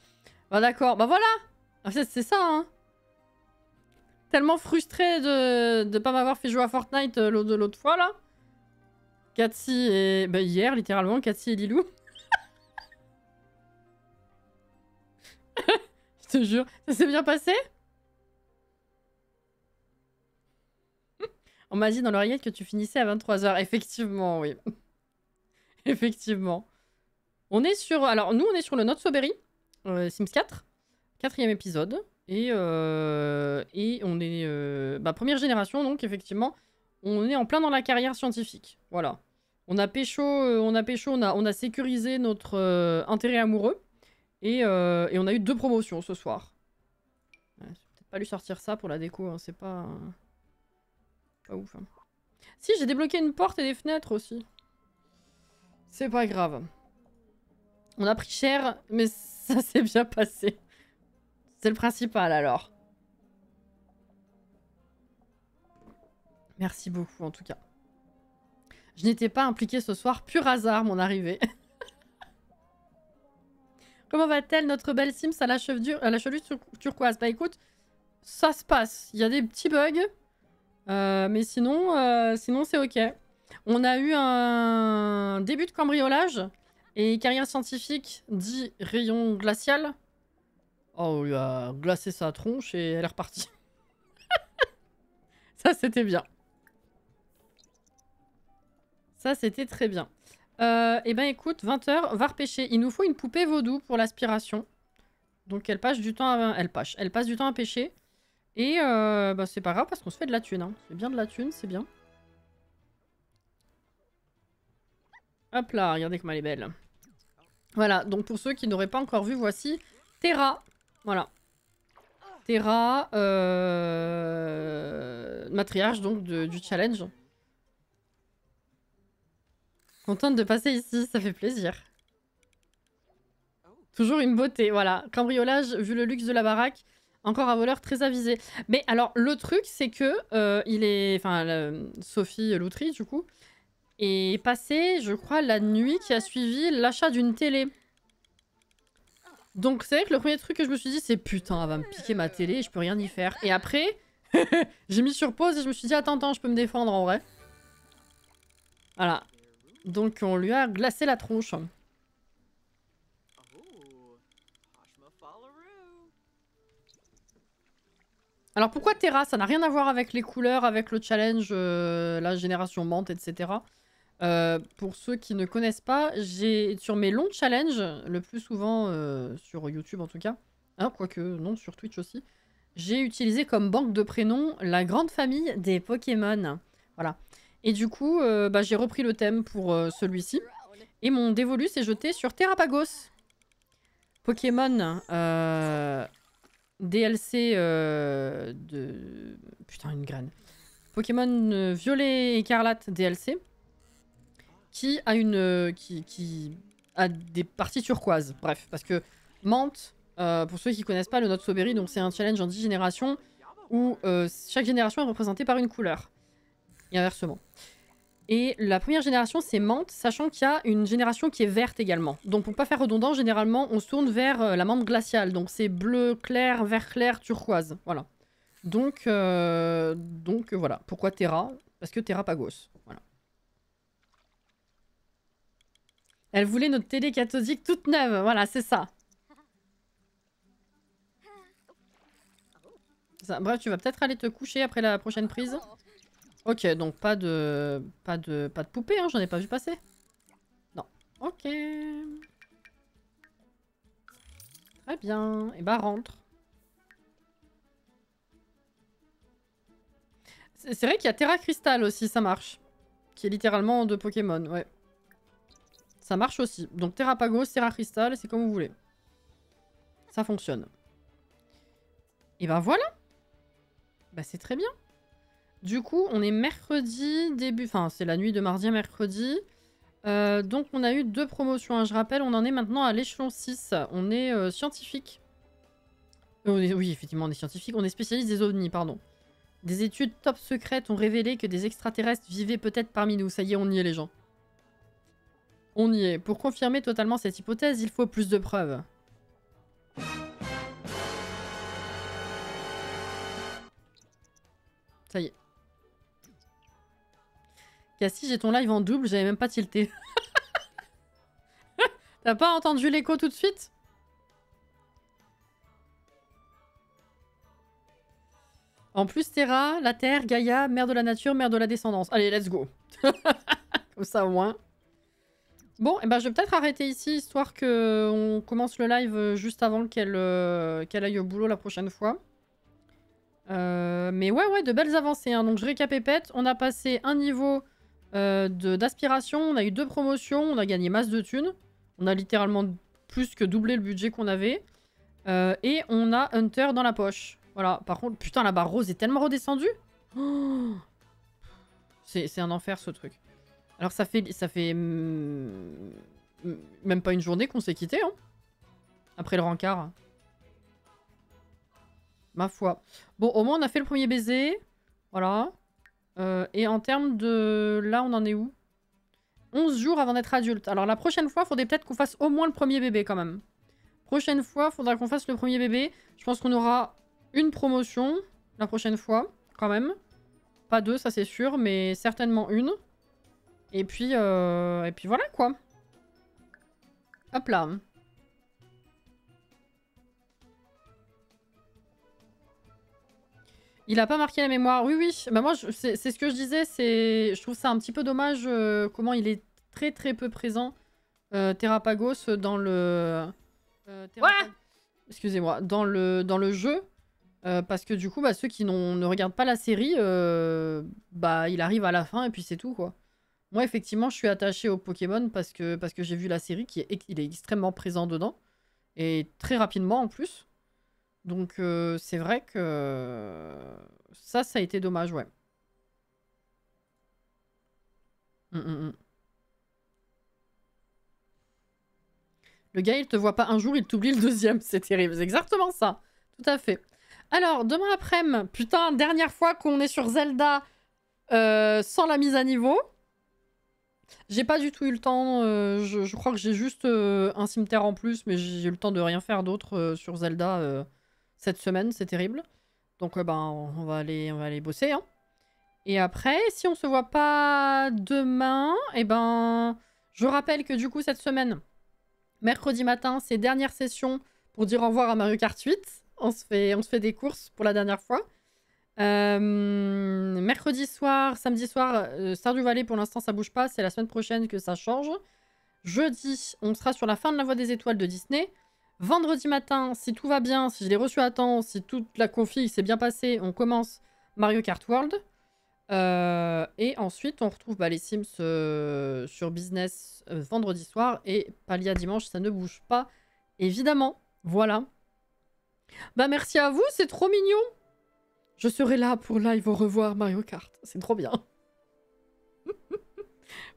Bah d'accord, bah voilà. En fait c'est ça hein. Tellement frustré de pas m'avoir fait jouer à Fortnite l'autre fois là. Katsi et... Bah, hier, littéralement, Katsi et Lilou. Je te jure. Ça s'est bien passé? On m'a dit dans l'oreillette que tu finissais à 23h. Effectivement, oui. Effectivement. On est sur... Alors, nous, on est sur le Not So Berry, Sims 4. 4e épisode. Et on est... première génération, donc, effectivement. On est en plein dans la carrière scientifique. Voilà. On a pécho, on a sécurisé notre intérêt amoureux. Et on a eu 2 promotions ce soir. Ouais, j'ai peut-être pas lui sortir ça pour la déco, hein, c'est pas... Pas ouf. Hein. Si, j'ai débloqué une porte et des fenêtres aussi. C'est pas grave. On a pris cher, mais ça s'est bien passé. C'est le principal alors. Merci beaucoup en tout cas. Je n'étais pas impliquée ce soir, pur hasard mon arrivée. Comment va-t-elle notre belle Sims à la chevelure turquoise? Bah écoute, ça se passe. Il y a des petits bugs. Mais sinon c'est ok. On a eu un début de cambriolage et carrière scientifique dit rayon glacial. Oh, on lui a glacé sa tronche et elle est repartie. Ça, c'était bien. Ça, c'était très bien. Eh ben écoute, 20h, va repêcher. Il nous faut une poupée vaudou pour l'aspiration. Donc elle passe du temps à... Elle passe du temps à pêcher. Et c'est pas grave parce qu'on se fait de la thune. Hein. C'est bien de la thune, c'est bien. Hop là, regardez comme elle est belle. Voilà, donc pour ceux qui n'auraient pas encore vu, voici Terra. Voilà. Terra, matriarche donc du challenge. Contente de passer ici, ça fait plaisir. Toujours une beauté, voilà. Cambriolage, vu le luxe de la baraque. Encore un voleur très avisé. Mais alors, le truc, c'est que Sophie Loutry, du coup, est passée, je crois, la nuit qui a suivi l'achat d'une télé. Donc, c'est vrai que le premier truc que je me suis dit, c'est putain, elle va me piquer ma télé et je peux rien y faire. Et après, j'ai mis sur pause et je me suis dit, attends, je peux me défendre en vrai. Voilà. Donc, on lui a glacé la tronche. Alors pourquoi Terra? Ça n'a rien à voir avec les couleurs, avec le challenge, la génération menthe, etc. Pour ceux qui ne connaissent pas, j'ai sur mes longs challenges, le plus souvent sur YouTube en tout cas, hein, quoique non, sur Twitch aussi, j'ai utilisé comme banque de prénoms la grande famille des Pokémon. Voilà. Et du coup, j'ai repris le thème pour celui-ci. Et mon dévolu s'est jeté sur Terrapagos. Pokémon... DLC de... Putain, une graine. Pokémon Violet Écarlate DLC. Qui a une... qui a des parties turquoises. Bref, parce que Menthe, pour ceux qui connaissent pas le Not So Berry, donc c'est un challenge en 10 générations où chaque génération est représentée par une couleur. Et inversement. Et la première génération, c'est menthe, sachant qu'il y a une génération qui est verte également. Donc pour pas faire redondant, généralement, on se tourne vers la menthe glaciale. Donc c'est bleu clair, vert clair, turquoise. Voilà. Donc voilà. Pourquoi Terra? Parce que Terrapagos. Voilà. Elle voulait notre télé cathodique toute neuve. Voilà, c'est ça. Bref, tu vas peut-être aller te coucher après la prochaine prise. Ok, donc pas de poupée, hein, j'en ai pas vu passer. Non. Ok. Très bien. Et bah rentre. C'est vrai qu'il y a Terra Crystal aussi, ça marche. Qui est littéralement de Pokémon, ouais. Ça marche aussi. Donc Terrapagos, Terra Crystal, c'est comme vous voulez. Ça fonctionne. Et ben voilà. Bah c'est très bien. Du coup, on est mercredi, début... Enfin, c'est la nuit de mardi à mercredi. Donc, on a eu 2 promotions. Hein. Je rappelle, on en est maintenant à l'échelon 6. On est scientifique. Oui, effectivement, on est scientifique. On est spécialiste des ovnis, pardon. Des études top secrètes ont révélé que des extraterrestres vivaient peut-être parmi nous. Ça y est, on y est, les gens. On y est. Pour confirmer totalement cette hypothèse, il faut plus de preuves. Ça y est. Cassie, j'ai ton live en double, j'avais même pas tilté. T'as pas entendu l'écho tout de suite? En plus, Terra, la Terre, Gaïa, mère de la nature, mère de la descendance. Allez, let's go. Comme ça, au moins. Bon, et ben, je vais peut-être arrêter ici, histoire qu'on commence le live juste avant qu'elle aille au boulot la prochaine fois. Mais ouais, de belles avancées. Hein. Donc, je récapépète. On a passé un niveau d'aspiration. On a eu 2 promotions. On a gagné masse de thunes. On a littéralement plus que doublé le budget qu'on avait. Et on a Hunter dans la poche. Voilà. Par contre, putain, la barre rose est tellement redescendue. Oh, c'est un enfer, ce truc. Alors, ça fait même pas une journée qu'on s'est quitté, hein. Après le rencard. Ma foi. Bon, au moins, on a fait le premier baiser. Voilà. Et en termes de... Là, on en est où? 11 jours avant d'être adulte. Alors, la prochaine fois, il faudrait peut-être qu'on fasse au moins le premier bébé, quand même. Prochaine fois, il faudra qu'on fasse le premier bébé. Je pense qu'on aura une promotion la prochaine fois, quand même. Pas 2, ça c'est sûr, mais certainement une. Et puis voilà, quoi. Hop là. Il a pas marqué la mémoire. Oui, oui. Bah moi, c'est ce que je disais. Je trouve ça un petit peu dommage comment il est très très peu présent. Terrapagos dans le... Excusez-moi. Dans le jeu. Parce que du coup, bah, ceux qui ne regardent pas la série, bah, il arrive à la fin et puis c'est tout, quoi. Moi, effectivement, je suis attachée au Pokémon parce que j'ai vu la série, il est extrêmement présent dedans. Et très rapidement, en plus. Donc, c'est vrai que ça a été dommage, ouais. Le gars, il te voit pas un jour, il t'oublie le deuxième. C'est terrible. C'est exactement ça. Tout à fait. Alors, demain après-midi, putain, dernière fois qu'on est sur Zelda sans la mise à niveau. J'ai pas du tout eu le temps. Je crois que j'ai juste un cimetière en plus, mais j'ai eu le temps de rien faire d'autre sur Zelda cette semaine. C'est terrible. Donc, ben, on va aller bosser. Hein. Et après, si on se voit pas demain, eh ben, je rappelle que du coup, cette semaine, mercredi matin, c'est dernière session pour dire au revoir à Mario Kart 8. On se fait des courses pour la dernière fois. Mercredi soir, samedi soir, Stardew Valley, pour l'instant, ça bouge pas. C'est la semaine prochaine que ça change. Jeudi, on sera sur la fin de la Voie des Étoiles de Disney. Vendredi matin, si tout va bien, si je l'ai reçu à temps, si toute la config s'est bien passée, on commence Mario Kart World. Et ensuite, on retrouve les Sims sur Business vendredi soir. Et Palia dimanche, ça ne bouge pas, évidemment. Voilà. Bah, merci à vous, c'est trop mignon. Je serai là pour live au revoir Mario Kart. C'est trop bien.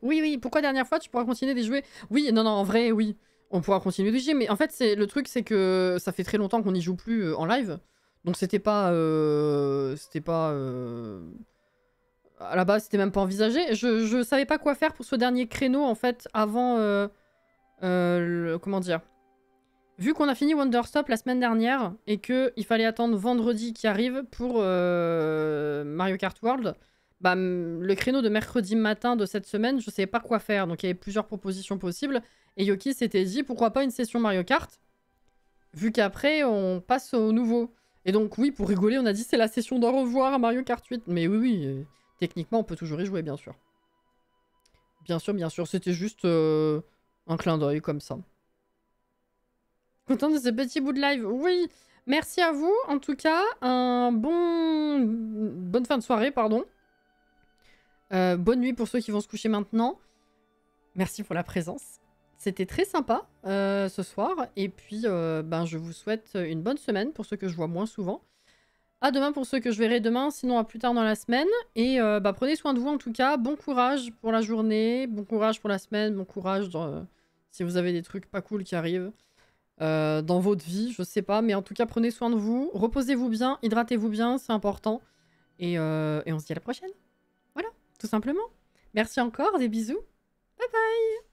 Oui, pourquoi dernière fois tu pourras continuer de jouer? Oui, non, en vrai, oui. On pourra continuer de jouer, mais en fait, le truc, c'est que ça fait très longtemps qu'on n'y joue plus en live. Donc c'était pas... À la base, c'était même pas envisagé. Je savais pas quoi faire pour ce dernier créneau, en fait, avant... comment dire? Vu qu'on a fini Wonderstop la semaine dernière et qu'il fallait attendre vendredi qui arrive pour Mario Kart World, bah, le créneau de mercredi matin de cette semaine, je savais pas quoi faire. Donc il y avait plusieurs propositions possibles. Et Yoki s'était dit, pourquoi pas une session Mario Kart, vu qu'après on passe au nouveau. Et donc oui, pour rigoler, on a dit c'est la session d'au revoir à Mario Kart 8. Mais oui, techniquement on peut toujours y jouer, bien sûr. Bien sûr, c'était juste un clin d'œil comme ça. Content de ce petit bout de live. Oui, merci à vous. En tout cas, bonne fin de soirée, pardon. Bonne nuit pour ceux qui vont se coucher maintenant. Merci pour la présence. C'était très sympa ce soir. Et puis, je vous souhaite une bonne semaine pour ceux que je vois moins souvent. À demain pour ceux que je verrai demain, sinon à plus tard dans la semaine. Et prenez soin de vous en tout cas. Bon courage pour la journée, bon courage pour la semaine, bon courage si vous avez des trucs pas cool qui arrivent. Dans votre vie, je sais pas, mais en tout cas prenez soin de vous, reposez-vous bien, hydratez-vous bien, c'est important, et on se dit à la prochaine. Voilà, tout simplement. Merci encore, des bisous, bye bye.